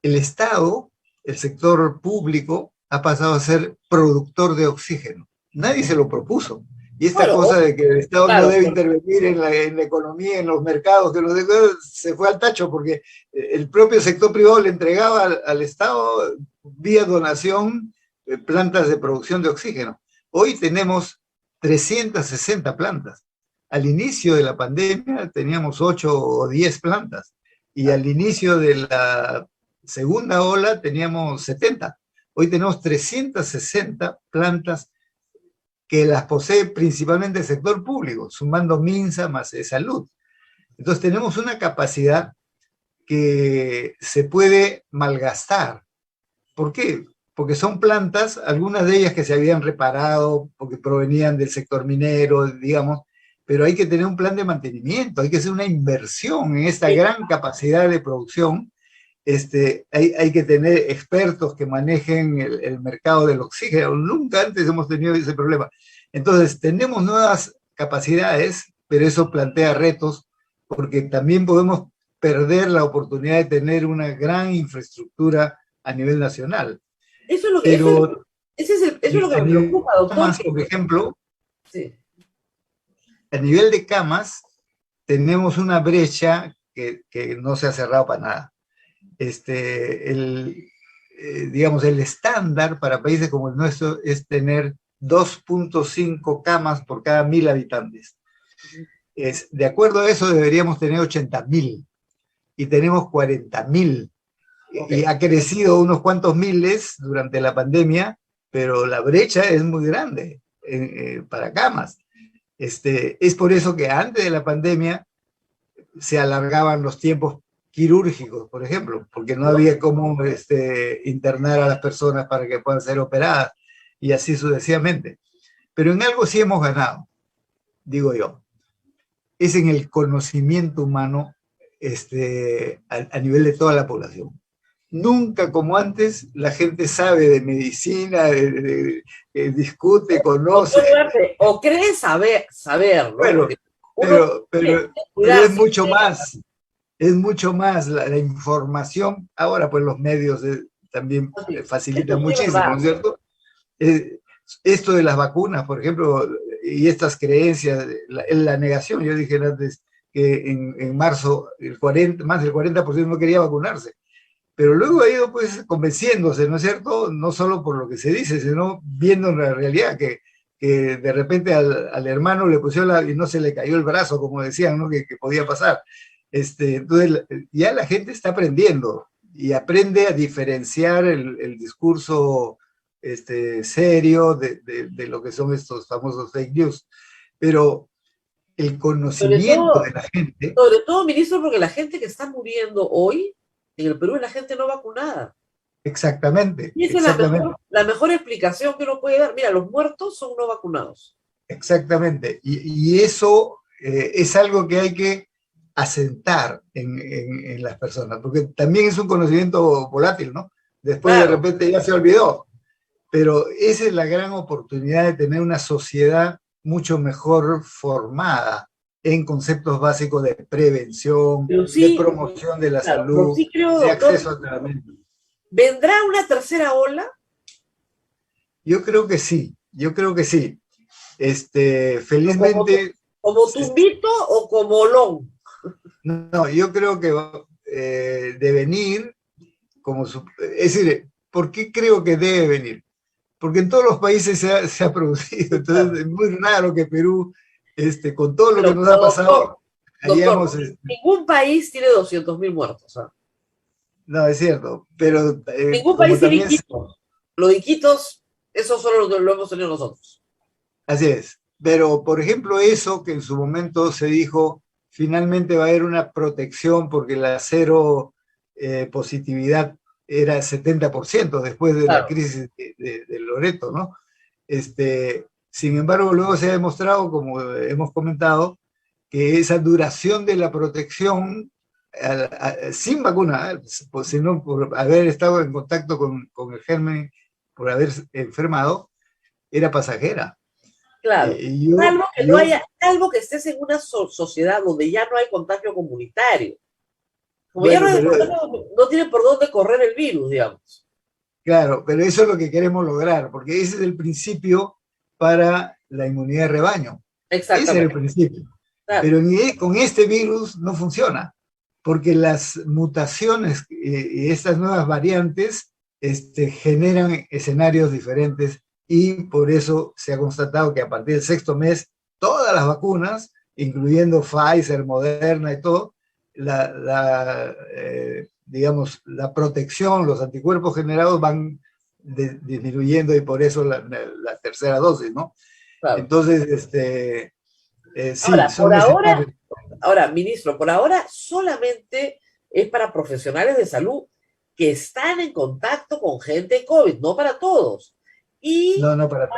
Speaker 5: El Estado, el sector público, ha pasado a ser productor de oxígeno. Nadie se lo propuso. Y esta cosa de que el Estado no debe intervenir en la economía, en los mercados, se fue al tacho, porque el propio sector privado le entregaba al Estado, vía donación, plantas de producción de oxígeno. Hoy tenemos 360 plantas. Al inicio de la pandemia teníamos 8 o 10 plantas. Y al inicio de la segunda ola teníamos 70. Hoy tenemos 360 plantas que las posee principalmente el sector público, sumando MINSA más salud. Entonces tenemos una capacidad que se puede malgastar. ¿Por qué? Porque son plantas, algunas de ellas que se habían reparado, porque provenían del sector minero, digamos, pero hay que tener un plan de mantenimiento, hay que hacer una inversión en esta gran capacidad de producción, hay que tener expertos que manejen el mercado del oxígeno. Nunca antes hemos tenido ese problema. Entonces, tenemos nuevas capacidades, pero eso plantea retos, porque también podemos perder la oportunidad de tener una gran infraestructura a nivel nacional.
Speaker 3: Eso es lo que,
Speaker 5: Pero
Speaker 3: eso es lo que me preocupa, doctor.
Speaker 5: Camas, por ejemplo,
Speaker 3: sí.
Speaker 5: A nivel de camas, tenemos una brecha que no se ha cerrado para nada. Digamos, el estándar para países como el nuestro es tener 2.5 camas por cada 1.000 habitantes. De acuerdo a eso, deberíamos tener 80.000 y tenemos 40.000. Okay. Y ha crecido unos cuantos miles durante la pandemia, pero la brecha es muy grande para camas. Es por eso que antes de la pandemia se alargaban los tiempos quirúrgicos, por ejemplo, porque no había cómo internar a las personas para que puedan ser operadas, y así sucesivamente. Pero en algo sí hemos ganado, digo yo, es en el conocimiento humano a nivel de toda la población. Nunca como antes la gente sabe de medicina, discute, conoce.
Speaker 3: O cree saber, ¿no?
Speaker 5: Bueno, pero es mucho más. Es mucho más la información. Ahora, pues los medios también facilitan muchísimo, ¿no es cierto? Esto de las vacunas, por ejemplo, y estas creencias, la negación, yo dije antes que en marzo más del 40% no quería vacunarse. Pero luego ha ido pues convenciéndose, ¿no es cierto? No solo por lo que se dice, sino viendo en la realidad que de repente al hermano le pusieron y no se le cayó el brazo, como decían, ¿no? Que podía pasar. Entonces ya la gente está aprendiendo y aprende a diferenciar el discurso serio de lo que son estos famosos fake news. Pero el conocimiento de la gente...
Speaker 3: Sobre todo, ministro, porque la gente que está muriendo hoy en el Perú es la gente no vacunada.
Speaker 5: Exactamente.
Speaker 3: Y esa es la mejor explicación que uno puede dar. Mira, los muertos son no vacunados.
Speaker 5: Exactamente. Y eso es algo que hay que asentar en las personas, porque también es un conocimiento volátil, ¿no? Después de repente ya se olvidó. Pero esa es la gran oportunidad de tener una sociedad mucho mejor formada en conceptos básicos de prevención, de promoción de la salud,
Speaker 3: sí creo,
Speaker 5: de acceso al tratamiento.
Speaker 3: ¿Vendrá una tercera ola?
Speaker 5: Yo creo que sí, felizmente...
Speaker 3: ¿Como Tumbito o como Olón?
Speaker 5: No, yo creo que de venir, es decir, ¿por qué creo que debe venir? Porque en todos los países se ha producido, entonces es muy raro que Perú, con todo lo que nos ha pasado, hayamos...
Speaker 3: Ningún país tiene 200.000 muertos. ¿Ah?
Speaker 5: No, es cierto, pero...
Speaker 3: ningún país tiene Iquitos. Los Iquitos, eso solo lo hemos tenido nosotros.
Speaker 5: Así es, pero por ejemplo eso que en su momento se dijo, finalmente va a haber una protección porque la cero positividad era 70% después de la crisis de Loreto, ¿no? Sin embargo, luego se ha demostrado, como hemos comentado, que esa duración de la protección sin vacuna, sino por haber estado en contacto con el germen, por haber enfermado, era pasajera.
Speaker 3: Claro, salvo que estés en una sociedad donde ya no hay contagio comunitario. Como bueno, ya no tiene por dónde correr el virus, digamos.
Speaker 5: Claro, pero eso es lo que queremos lograr, porque ese es el principio para la inmunidad de rebaño.
Speaker 3: Exactamente.
Speaker 5: Ese es el principio. Claro. Pero con este virus no funciona, porque las mutaciones y estas nuevas variantes generan escenarios diferentes y por eso se ha constatado que a partir del 6º mes todas las vacunas, incluyendo Pfizer, Moderna y todo, digamos, la protección, los anticuerpos generados van disminuyendo y por eso la tercera dosis, ¿no? Claro. Entonces, sí.
Speaker 3: Ahora, ministro, por ahora solamente es para profesionales de salud que están en contacto con gente COVID, no para todos. Y
Speaker 5: no para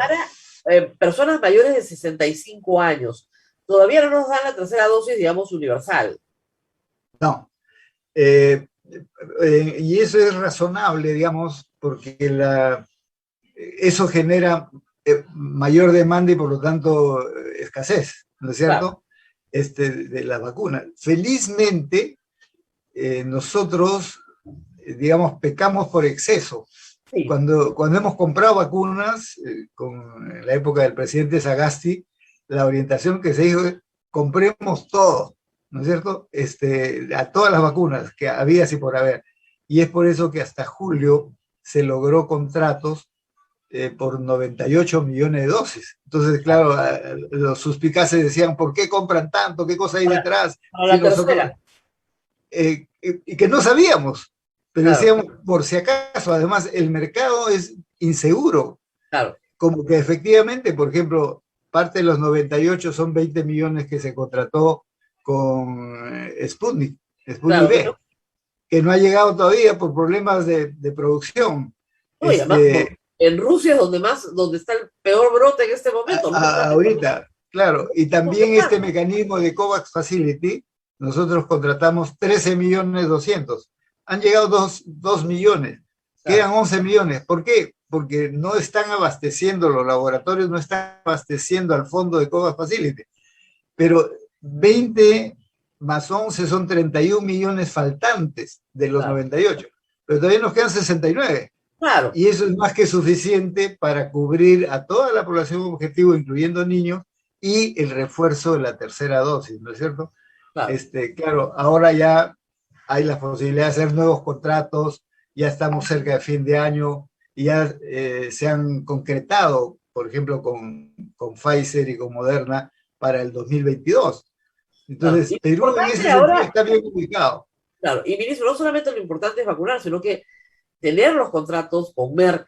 Speaker 3: personas mayores de 65 años. Todavía no nos dan la tercera dosis, digamos, universal.
Speaker 5: No. Y eso es razonable, digamos, porque eso genera mayor demanda y por lo tanto escasez, ¿no es
Speaker 3: Claro,
Speaker 5: cierto? De la vacuna. Felizmente, nosotros, digamos, pecamos por exceso.
Speaker 3: sí,
Speaker 5: Cuando hemos comprado vacunas, en la época del presidente Sagasti, la orientación que se dijo es compremos todo, ¿no es cierto? A todas las vacunas que había así por haber. Y es por eso que hasta julio se logró contratos por 98 millones de dosis. Entonces, claro, los suspicaces decían, ¿por qué compran tanto? ¿Qué cosa hay
Speaker 3: para,
Speaker 5: detrás?
Speaker 3: para
Speaker 5: Si
Speaker 3: la
Speaker 5: nosotros,
Speaker 3: tercera,
Speaker 5: y que no sabíamos, pero
Speaker 3: claro,
Speaker 5: decíamos, por si acaso, además, el mercado es inseguro,
Speaker 3: claro,
Speaker 5: como que efectivamente, por ejemplo, parte de los 98 son 20 millones que se contrató con Sputnik
Speaker 3: claro,
Speaker 5: V, que no ha llegado todavía por problemas de producción.
Speaker 3: no, y además, en Rusia es donde está el peor brote en este momento, no está
Speaker 5: Ahorita, claro, y también este
Speaker 3: funcionando.
Speaker 5: mecanismo de COVAX Facility, nosotros contratamos 13 millones 200. Han llegado 2 millones,
Speaker 3: Claro,
Speaker 5: quedan 11 millones. ¿Por qué? Porque no están abasteciendo, los laboratorios no están abasteciendo al fondo de COVAX Facility. Pero 20 más 11 son 31 millones faltantes de los
Speaker 3: claro,
Speaker 5: 98, pero todavía nos quedan 69.
Speaker 3: claro,
Speaker 5: Y eso es más que suficiente para cubrir a toda la población objetivo, incluyendo niños, y el refuerzo de la tercera dosis, ¿no es cierto?
Speaker 3: claro.
Speaker 5: Claro, ahora ya hay la posibilidad de hacer nuevos contratos, ya estamos cerca de fin de año, y ya se han concretado, por ejemplo, con Pfizer y con Moderna para el 2022.
Speaker 3: Claro.
Speaker 5: Entonces,
Speaker 3: Y lo
Speaker 5: Perú en
Speaker 3: importante
Speaker 5: ese sentido
Speaker 3: ahora,
Speaker 5: está bien ubicado.
Speaker 3: claro, y ministro, no solamente lo importante es vacunar, sino que tener los contratos con Merck,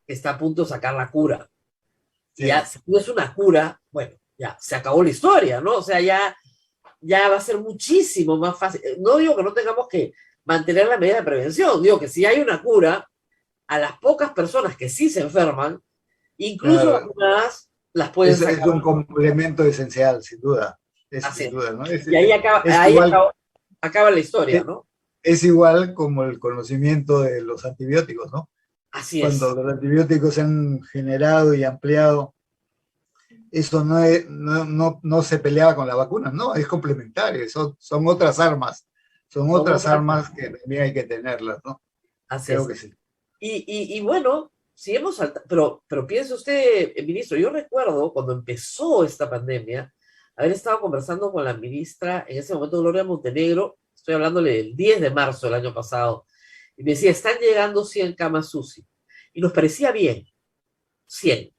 Speaker 3: que está a punto de sacar la cura. Y ya,
Speaker 5: Sí,
Speaker 3: si no es una cura, bueno, ya se acabó la historia, ¿no? O sea, ya va a ser muchísimo más fácil. No digo que no tengamos que mantener la medida de prevención, digo que si hay una cura, a las pocas personas que sí se enferman, incluso
Speaker 5: claro,
Speaker 3: vacunadas, las pueden
Speaker 5: es
Speaker 3: sacar
Speaker 5: un complemento esencial, sin duda. Es
Speaker 3: así.
Speaker 5: sin duda, ¿no?
Speaker 3: Y
Speaker 5: Es igual,
Speaker 3: acaba la historia,
Speaker 5: es,
Speaker 3: ¿no?
Speaker 5: es igual como el conocimiento de los antibióticos, ¿no?
Speaker 3: Así
Speaker 5: Cuando
Speaker 3: es.
Speaker 5: los antibióticos se han generado y ampliado, eso no se peleaba con la vacuna, no, es complementario, son son
Speaker 3: Son
Speaker 5: otras
Speaker 3: otras.
Speaker 5: armas que también hay que tenerlas, ¿no?
Speaker 3: Así
Speaker 5: Creo
Speaker 3: es.
Speaker 5: que sí.
Speaker 3: Y bueno, si hemos pero piense usted, ministro, yo recuerdo cuando empezó esta pandemia, haber estado conversando con la ministra, en ese momento Gloria Montenegro, estoy hablándole del 10 de marzo del año pasado, y me decía, están llegando 100 camas UCI. Y nos parecía bien, 100. Y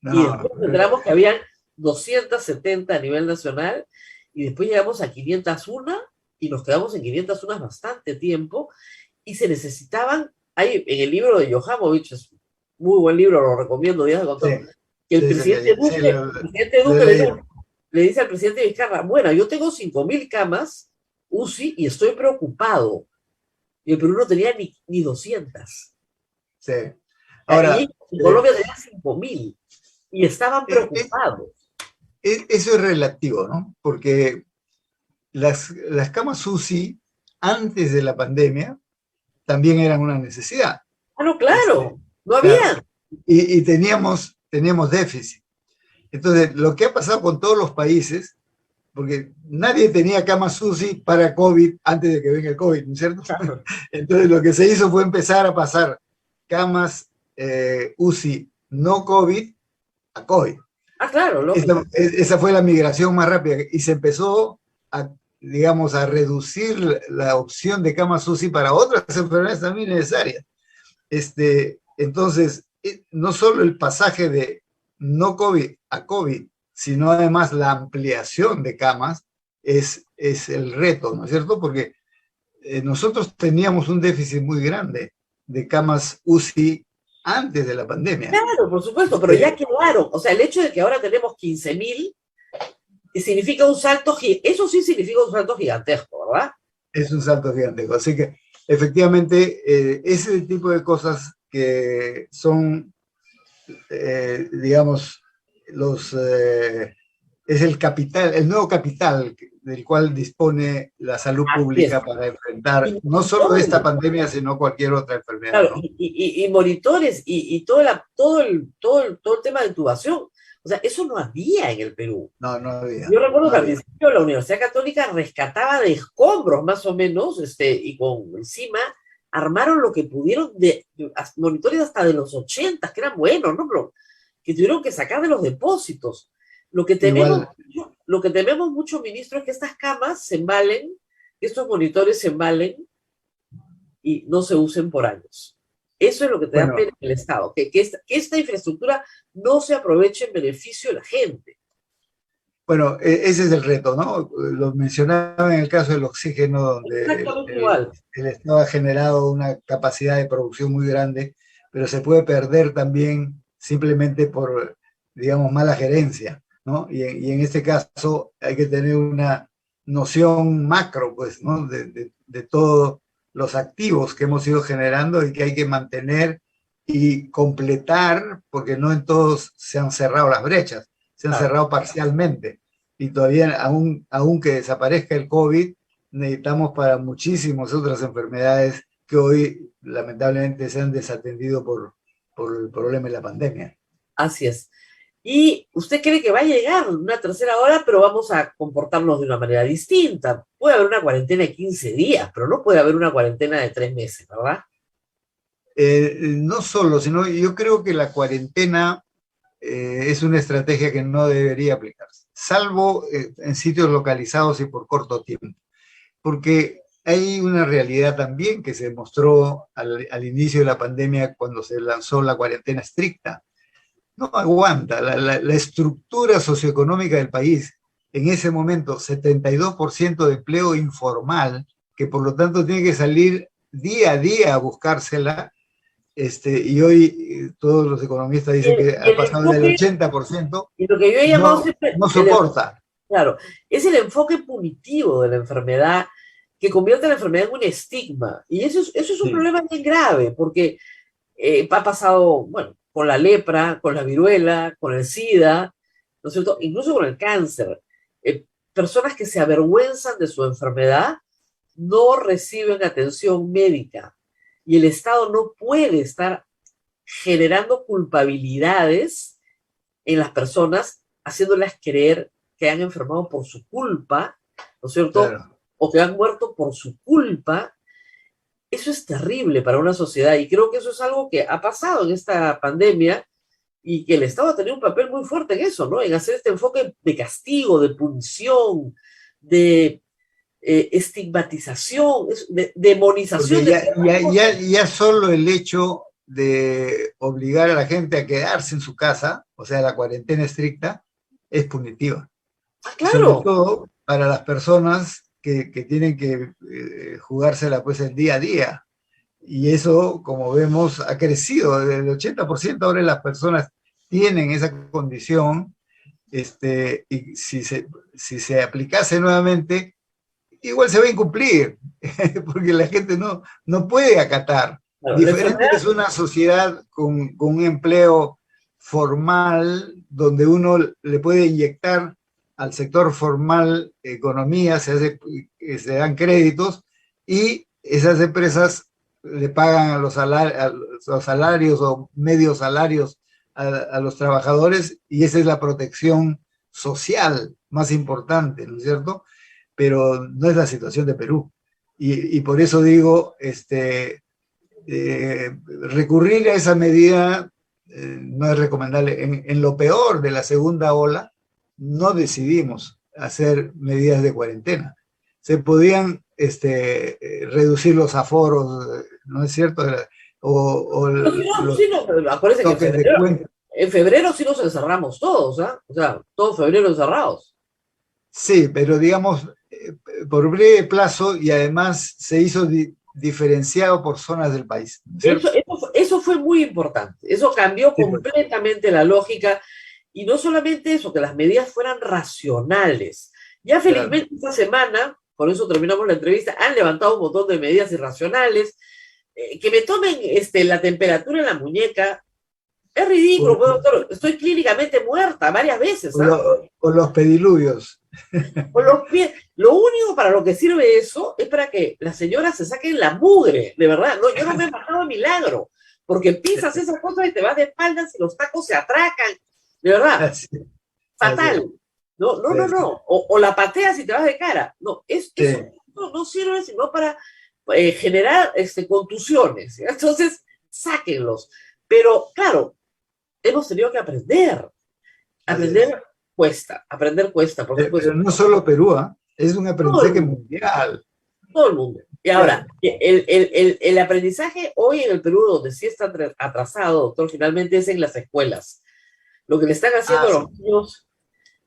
Speaker 5: No,
Speaker 3: después nos enteramos que habían 270 a nivel nacional, y después llegamos a 501, y nos quedamos en 501 bastante tiempo, y se necesitaban, hay en el libro de Johamovich, es un muy buen libro, lo recomiendo, Díaz de
Speaker 5: sí,
Speaker 3: Control, que
Speaker 5: sí, sí,
Speaker 3: El presidente
Speaker 5: lo he
Speaker 3: Duque
Speaker 5: leído.
Speaker 3: le dice al presidente Vizcarra, bueno, yo tengo 5.000 camas UCI y estoy preocupado. Y el Perú no tenía ni 200.
Speaker 5: Sí.
Speaker 3: Y
Speaker 5: Ahora,
Speaker 3: en Colombia tenía 5.000 y estaban
Speaker 5: eh, eh,
Speaker 3: preocupados.
Speaker 5: eso es relativo, ¿no? Porque las camas UCI antes de la pandemia también eran una necesidad.
Speaker 3: Ah, no,
Speaker 5: Este,
Speaker 3: claro, no
Speaker 5: claro,
Speaker 3: había.
Speaker 5: y teníamos déficit. Entonces, lo que ha pasado con todos los países, porque nadie tenía camas UCI para COVID antes de que venga el COVID, ¿no es cierto? Entonces, lo que se hizo fue empezar a pasar camas UCI no COVID a COVID.
Speaker 3: Ah, claro, lógico.
Speaker 5: Esa fue la migración más rápida y se empezó a, digamos, a reducir la opción de camas UCI para otras enfermedades también necesarias. Entonces, no solo el pasaje de no COVID a COVID, sino además la ampliación de camas es el reto, ¿no es cierto? Porque nosotros teníamos un déficit muy grande de camas UCI antes de la pandemia.
Speaker 3: Claro, por supuesto, pero ya quedaron. O sea, el hecho de que ahora tenemos 15.000 significa un salto, eso sí significa un salto gigantesco, ¿verdad?
Speaker 5: Es un salto gigantesco. Así que, efectivamente, ese tipo de cosas que son, digamos, es el capital, el nuevo capital del cual dispone la salud
Speaker 3: Así
Speaker 5: pública
Speaker 3: es.
Speaker 5: para enfrentar
Speaker 3: Y
Speaker 5: no solo
Speaker 3: monitores,
Speaker 5: esta pandemia, sino cualquier otra enfermedad,
Speaker 3: claro,
Speaker 5: ¿no?
Speaker 3: y monitores y todo el tema de intubación. O sea, eso no había en el Perú.
Speaker 5: No, no había,
Speaker 3: Yo recuerdo
Speaker 5: no
Speaker 3: que al
Speaker 5: había.
Speaker 3: principio la Universidad Católica rescataba de escombros, más o menos, y con encima armaron lo que pudieron monitores hasta de los 80, que eran buenos, ¿no? Pero que tuvieron que sacar de los depósitos. Lo que tememos,
Speaker 5: Igual,
Speaker 3: lo que tememos mucho, ministro, es que estas camas se embalen, que estos monitores se embalen y no se usen por años. Eso es lo que te da pena
Speaker 5: bueno,
Speaker 3: en el Estado, que esta infraestructura no se aproveche en beneficio de la gente.
Speaker 5: bueno, ese es el reto, ¿no? Lo mencionaba en el caso del oxígeno, donde
Speaker 3: Exactamente igual.
Speaker 5: el Estado ha generado una capacidad de producción muy grande, pero se puede perder también simplemente por, digamos, mala gerencia, ¿no? Y en este caso hay que tener una noción macro, pues, ¿no? De todos los activos que hemos ido generando y que hay que mantener y completar, porque no en todos se han cerrado las brechas, se han
Speaker 3: Claro.
Speaker 5: cerrado parcialmente. Y todavía, aún que desaparezca el COVID, necesitamos para muchísimas otras enfermedades que hoy lamentablemente se han desatendido por el problema de la pandemia.
Speaker 3: Así es. Y usted cree que va a llegar una tercera ola, pero vamos a comportarnos de una manera distinta. Puede haber una cuarentena de 15 días, pero no puede haber una cuarentena de 3 meses, ¿verdad?
Speaker 5: No solo, sino yo creo que la cuarentena es una estrategia que no debería aplicarse, salvo en sitios localizados y por corto tiempo, porque hay una realidad también que se mostró al inicio de la pandemia cuando se lanzó la cuarentena estricta. No aguanta la estructura socioeconómica del país. En ese momento, 72% de empleo informal, que por lo tanto tiene que salir día a día a buscársela, y hoy todos los economistas
Speaker 3: Y
Speaker 5: dicen
Speaker 3: el,
Speaker 5: que
Speaker 3: y
Speaker 5: ha
Speaker 3: el
Speaker 5: pasado del
Speaker 3: enfoque,
Speaker 5: 80%,
Speaker 3: y lo que yo he llamado
Speaker 5: no,
Speaker 3: siempre,
Speaker 5: no soporta.
Speaker 3: claro, es el enfoque punitivo de la enfermedad que convierte la enfermedad en un estigma. Y eso es un
Speaker 5: Sí,
Speaker 3: problema bien grave, porque ha pasado, bueno, con la lepra, con la viruela, con el SIDA, ¿no es cierto? Incluso con el cáncer. Personas que se avergüenzan de su enfermedad no reciben atención médica y el Estado no puede estar generando culpabilidades en las personas, haciéndolas creer que han enfermado por su culpa, ¿no es cierto?
Speaker 5: claro.
Speaker 3: O que han muerto por su culpa. Eso es terrible para una sociedad y creo que eso es algo que ha pasado en esta pandemia y que el Estado ha tenido un papel muy fuerte en eso, ¿no? En hacer este enfoque de castigo, de punición, de estigmatización, de demonización
Speaker 5: Porque
Speaker 3: de ciertas cosas.
Speaker 5: ya solo el hecho de obligar a la gente a quedarse en su casa, o sea, la cuarentena estricta, es punitiva.
Speaker 3: Ah,
Speaker 5: Sobre
Speaker 3: claro.
Speaker 5: todo para las personas que tienen que jugársela pues el día a día. Y eso, como vemos, ha crecido. Del 80% ahora las personas tienen esa condición, y si se aplicase nuevamente, igual se va a incumplir, porque la gente no puede acatar.
Speaker 3: Claro, la
Speaker 5: Diferente
Speaker 3: enfermedad,
Speaker 5: es una sociedad con un empleo formal, donde uno le puede inyectar al sector formal economía, se dan créditos, y esas empresas le pagan a los salarios o medios salarios a los trabajadores, y esa es la protección social más importante, ¿no es cierto? Pero no es la situación de Perú. Y por eso digo, recurrir a esa medida no es recomendable. En lo peor de la segunda ola, no decidimos hacer medidas de cuarentena. Se podían reducir los aforos, ¿no es cierto? O
Speaker 3: pero si no,
Speaker 5: los
Speaker 3: sí, no, acuérdense que
Speaker 5: toques de cuenta.
Speaker 3: en febrero sí nos encerramos todos, ¿ah? O sea, todo febrero encerrados.
Speaker 5: Sí, pero digamos, por breve plazo, y además se hizo diferenciado por zonas del país, ¿cierto?
Speaker 3: Eso fue muy importante. Eso cambió
Speaker 5: Sí, pues,
Speaker 3: completamente la lógica. Y no solamente eso, que las medidas fueran racionales. Ya
Speaker 5: claro.
Speaker 3: felizmente esta semana, con eso terminamos la entrevista, han levantado un montón de medidas irracionales. Que me tomen la temperatura en la muñeca Es ridículo,
Speaker 5: o,
Speaker 3: pues, doctor. Estoy clínicamente muerta varias veces,
Speaker 5: o
Speaker 3: ¿ah?
Speaker 5: o los pediluvios.
Speaker 3: Con los pies. Lo único para lo que sirve eso es para que las señoras se saquen la mugre, de verdad. No, yo no me he matado de milagro, porque pisas esas cosas y te vas de espaldas y los tacos se atracan. De verdad,
Speaker 5: Así, así es.
Speaker 3: fatal. No, no, no,
Speaker 5: Sí,
Speaker 3: no. O la pateas y te vas de cara. No, eso
Speaker 5: sí,
Speaker 3: no sirve sino para generar contusiones. ¿Ya? Entonces, sáquenlos. Pero, claro, hemos tenido que aprender.
Speaker 5: así es.
Speaker 3: Aprender cuesta, por
Speaker 5: Pero
Speaker 3: supuesto.
Speaker 5: no solo Perú, ¿ah? Es un
Speaker 3: Todo el
Speaker 5: aprendizaje
Speaker 3: mundo.
Speaker 5: mundial.
Speaker 3: Todo el mundo. Y ahora,
Speaker 5: Mundial.
Speaker 3: el aprendizaje hoy en el Perú, donde sí está atrasado, doctor, finalmente es en las escuelas. Lo que le están haciendo
Speaker 5: Ah,
Speaker 3: a
Speaker 5: sí.
Speaker 3: los niños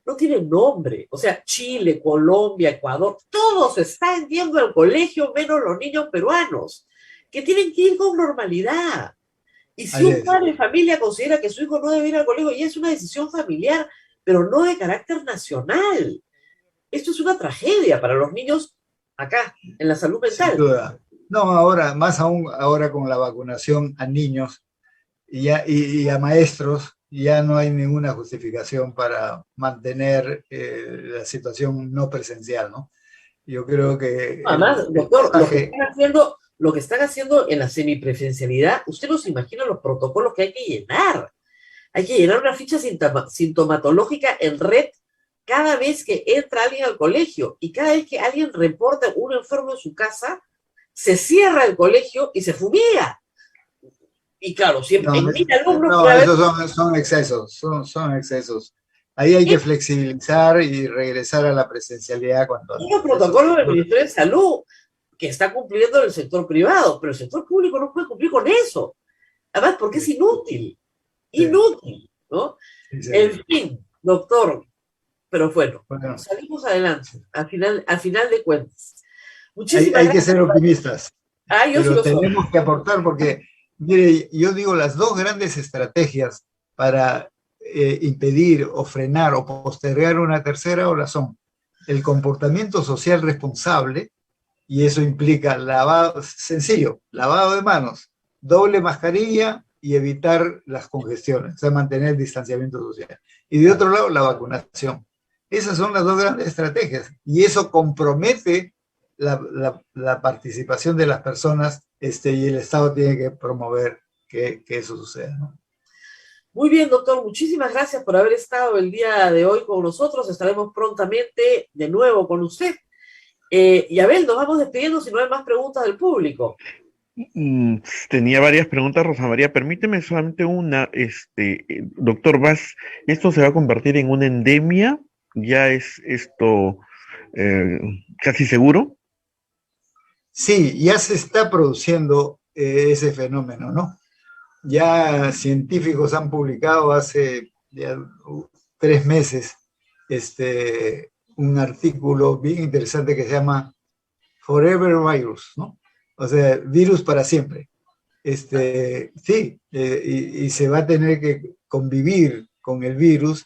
Speaker 3: no tiene nombre. O sea, Chile, Colombia, Ecuador, todos están yendo al colegio, menos los niños peruanos, que tienen que ir con normalidad. Y si
Speaker 5: Así
Speaker 3: un
Speaker 5: es.
Speaker 3: padre de familia considera que su hijo no debe ir al colegio, ya es una decisión familiar, pero no de carácter nacional. Esto es una tragedia para los niños acá, en la salud
Speaker 5: Sin
Speaker 3: mental.
Speaker 5: duda. No, ahora, más aún ahora con la vacunación a niños y a maestros, ya no hay ninguna justificación para mantener la situación no presencial, ¿no? Yo creo que
Speaker 3: Además,
Speaker 5: el
Speaker 3: doctor,
Speaker 5: mensaje,
Speaker 3: lo que están haciendo en la semipresencialidad, usted no se imagina los protocolos que hay que llenar. Hay que llenar una ficha sintomatológica en red cada vez que entra alguien al colegio y cada vez que alguien reporta un enfermo en su casa, se cierra el colegio y se fumiga. Y claro, siempre
Speaker 5: no,
Speaker 3: en 1.000 alumnos
Speaker 5: no,
Speaker 3: puede haber
Speaker 5: esos son excesos, son excesos. Ahí hay que flexibilizar y regresar a la presencialidad cuanto
Speaker 3: unos
Speaker 5: antes. Eso
Speaker 3: protocolos
Speaker 5: sin
Speaker 3: del
Speaker 5: duda.
Speaker 3: Ministerio de Salud que está cumpliendo el sector privado, pero el sector público no puede cumplir con eso. Además, porque es
Speaker 5: Sí,
Speaker 3: inútil,
Speaker 5: sí,
Speaker 3: inútil, ¿no?
Speaker 5: sí,
Speaker 3: En
Speaker 5: sí.
Speaker 3: fin, doctor, pero bueno,
Speaker 5: Bueno,
Speaker 3: salimos adelante, al final de cuentas. Muchísimas
Speaker 5: hay que
Speaker 3: gracias.
Speaker 5: ser optimistas,
Speaker 3: Ah, yo sí
Speaker 5: pero
Speaker 3: lo soy.
Speaker 5: tenemos que aportar porque, mire, yo digo, las dos grandes estrategias para impedir o frenar o postergar una tercera ola son el comportamiento social responsable, y eso implica lavado, sencillo, lavado de manos, doble mascarilla y evitar las congestiones, o sea, mantener el distanciamiento social. Y de otro lado, la vacunación. Esas son las dos grandes estrategias y eso compromete la participación de las personas y el Estado tiene que promover que eso suceda, ¿no?
Speaker 3: Muy bien, doctor, muchísimas gracias por haber estado el día de hoy con nosotros. Estaremos prontamente de nuevo con usted. Y Abel, nos vamos despidiendo si no hay más preguntas del público.
Speaker 2: Tenía varias preguntas, Rosa María. Permíteme solamente una, doctor Vaz, ¿esto se va a convertir en una endemia? ¿Ya es esto eh, casi seguro?
Speaker 5: Sí, ya se está produciendo ese fenómeno, ¿no? Ya científicos han publicado hace ya 3 meses un artículo bien interesante que se llama Forever Virus, ¿no? O sea, virus para siempre. Sí, y se va a tener que convivir con el virus,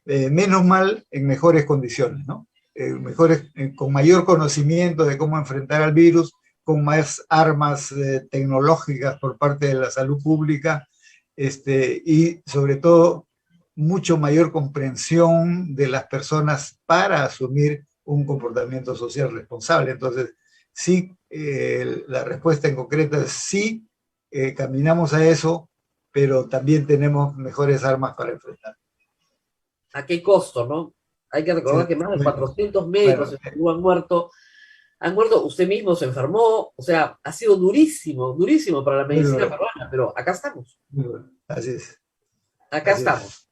Speaker 5: menos mal en mejores condiciones, ¿no? Con mayor conocimiento de cómo enfrentar al virus, con más armas tecnológicas por parte de la salud pública, y sobre todo mucho mayor comprensión de las personas para asumir un comportamiento social responsable. Entonces, sí, la respuesta en concreto es sí, caminamos a eso, pero también tenemos mejores armas para enfrentar.
Speaker 3: ¿A qué costo, no? Hay que recordar
Speaker 5: Sí,
Speaker 3: que más de
Speaker 5: bueno,
Speaker 3: 400 médicos
Speaker 5: bueno,
Speaker 3: en Perú han muerto, usted mismo se enfermó, o sea, ha sido durísimo, durísimo para la
Speaker 5: muy
Speaker 3: medicina
Speaker 5: duro,
Speaker 3: peruana, pero acá estamos,
Speaker 5: muy duro. Así es,
Speaker 3: acá
Speaker 5: así
Speaker 3: estamos.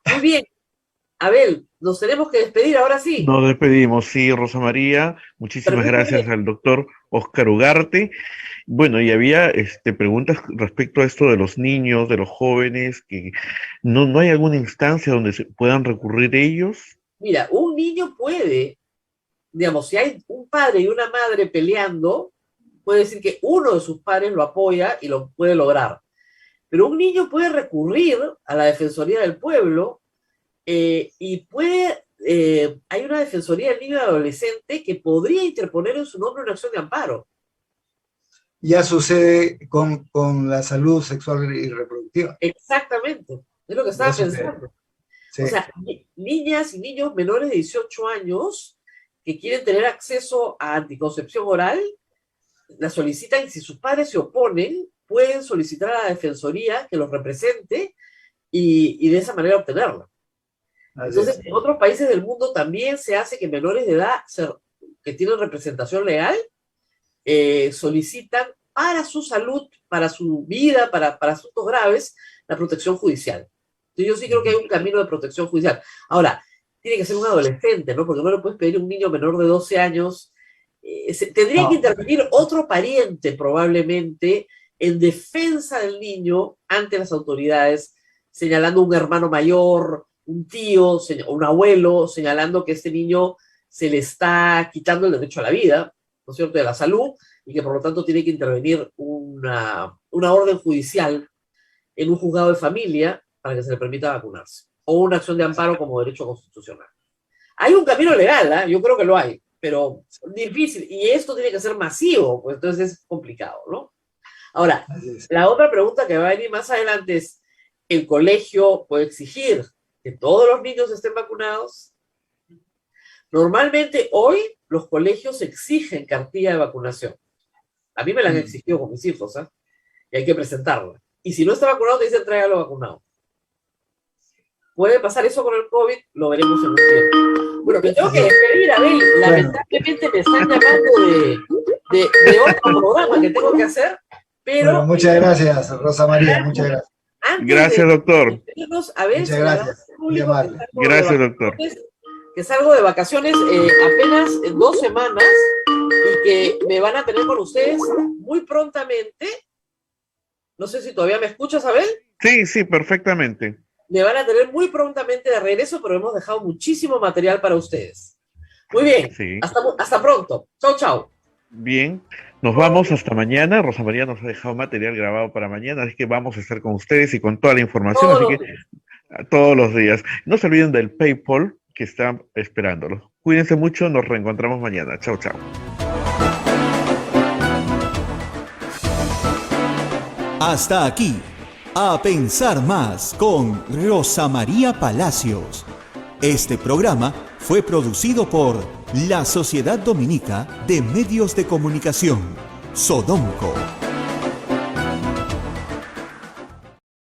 Speaker 5: es.
Speaker 3: Muy bien, Abel, nos tenemos que despedir ahora sí.
Speaker 2: Nos despedimos, sí, Rosa María. Muchísimas gracias
Speaker 3: Permítame,
Speaker 2: al doctor Oscar Ugarte. Bueno, y había preguntas respecto a esto de los niños, de los jóvenes, que no hay alguna instancia donde se puedan recurrir ellos.
Speaker 3: mira, un niño puede, digamos, si hay un padre y una madre peleando, puede decir que uno de sus padres lo apoya y lo puede lograr. Pero un niño puede recurrir a la Defensoría del Pueblo y hay una Defensoría del Niño y Adolescente que podría interponer en su nombre una acción de amparo.
Speaker 5: ya sucede con la salud sexual y reproductiva.
Speaker 3: Exactamente, es lo que estaba pensando.
Speaker 5: Sí.
Speaker 3: O sea, niñas y niños menores de 18 años que quieren tener acceso a anticoncepción oral, la solicitan y si sus padres se oponen, pueden solicitar a la defensoría que los represente y de esa manera obtenerla. Entonces, en otros países del mundo también se hace que menores de edad que tienen representación legal solicitan para su salud, para su vida, para asuntos graves, la protección judicial. Entonces, yo sí creo que hay un camino de protección judicial. Ahora, tiene que ser un adolescente, ¿no? Porque no le puedes pedir a un niño menor de 12 años. Tendría que intervenir otro pariente, probablemente, en defensa del niño ante las autoridades, señalando un hermano mayor, un tío, un abuelo, señalando que este niño se le está quitando el derecho a la vida, ¿no es cierto?, de la salud, y que por lo tanto tiene que intervenir una orden judicial en un juzgado de familia para que se le permita vacunarse, o una acción de amparo como derecho constitucional. Hay un camino legal, ¿eh? Yo creo que lo hay, pero difícil, y esto tiene que ser masivo, pues entonces es complicado, ¿no? Ahora, la otra pregunta que va a venir más adelante es, ¿el colegio puede exigir que todos los niños estén vacunados? Normalmente hoy los colegios exigen cartilla de vacunación. A mí me la han exigido con mis hijos, ¿eh? Y hay que presentarla. Y si no está vacunado, te dicen tráigalo vacunado. ¿Puede pasar eso con el COVID? Lo veremos en un tiempo. Bueno, me tengo que despedir, Abel. Lamentablemente me están llamando de otro programa que tengo que hacer, pero...
Speaker 5: Bueno, muchas gracias, Rosa María, muchas gracias.
Speaker 2: Gracias, doctor.
Speaker 3: Abel,
Speaker 5: muchas gracias. Muy amable.
Speaker 2: Gracias, doctor.
Speaker 3: Que salgo de vacaciones apenas en 2 semanas y que me van a tener con ustedes muy prontamente. No sé si todavía me escuchas, Abel.
Speaker 2: Sí, perfectamente.
Speaker 3: Me van a tener muy prontamente de regreso, pero hemos dejado muchísimo material para ustedes. Muy bien,
Speaker 2: sí.
Speaker 3: Hasta pronto. Chau.
Speaker 2: Bien, nos vamos hasta mañana. Rosa María nos ha dejado material grabado para mañana, así que vamos a estar con ustedes y con toda la información, todos los días. No se olviden del PayPal que está esperándolos. Cuídense mucho, nos reencontramos mañana. Chau.
Speaker 1: Hasta aquí, A Pensar Más con Rosa María Palacios. Este programa fue producido por la Sociedad Dominica de Medios de Comunicación, Sodomco.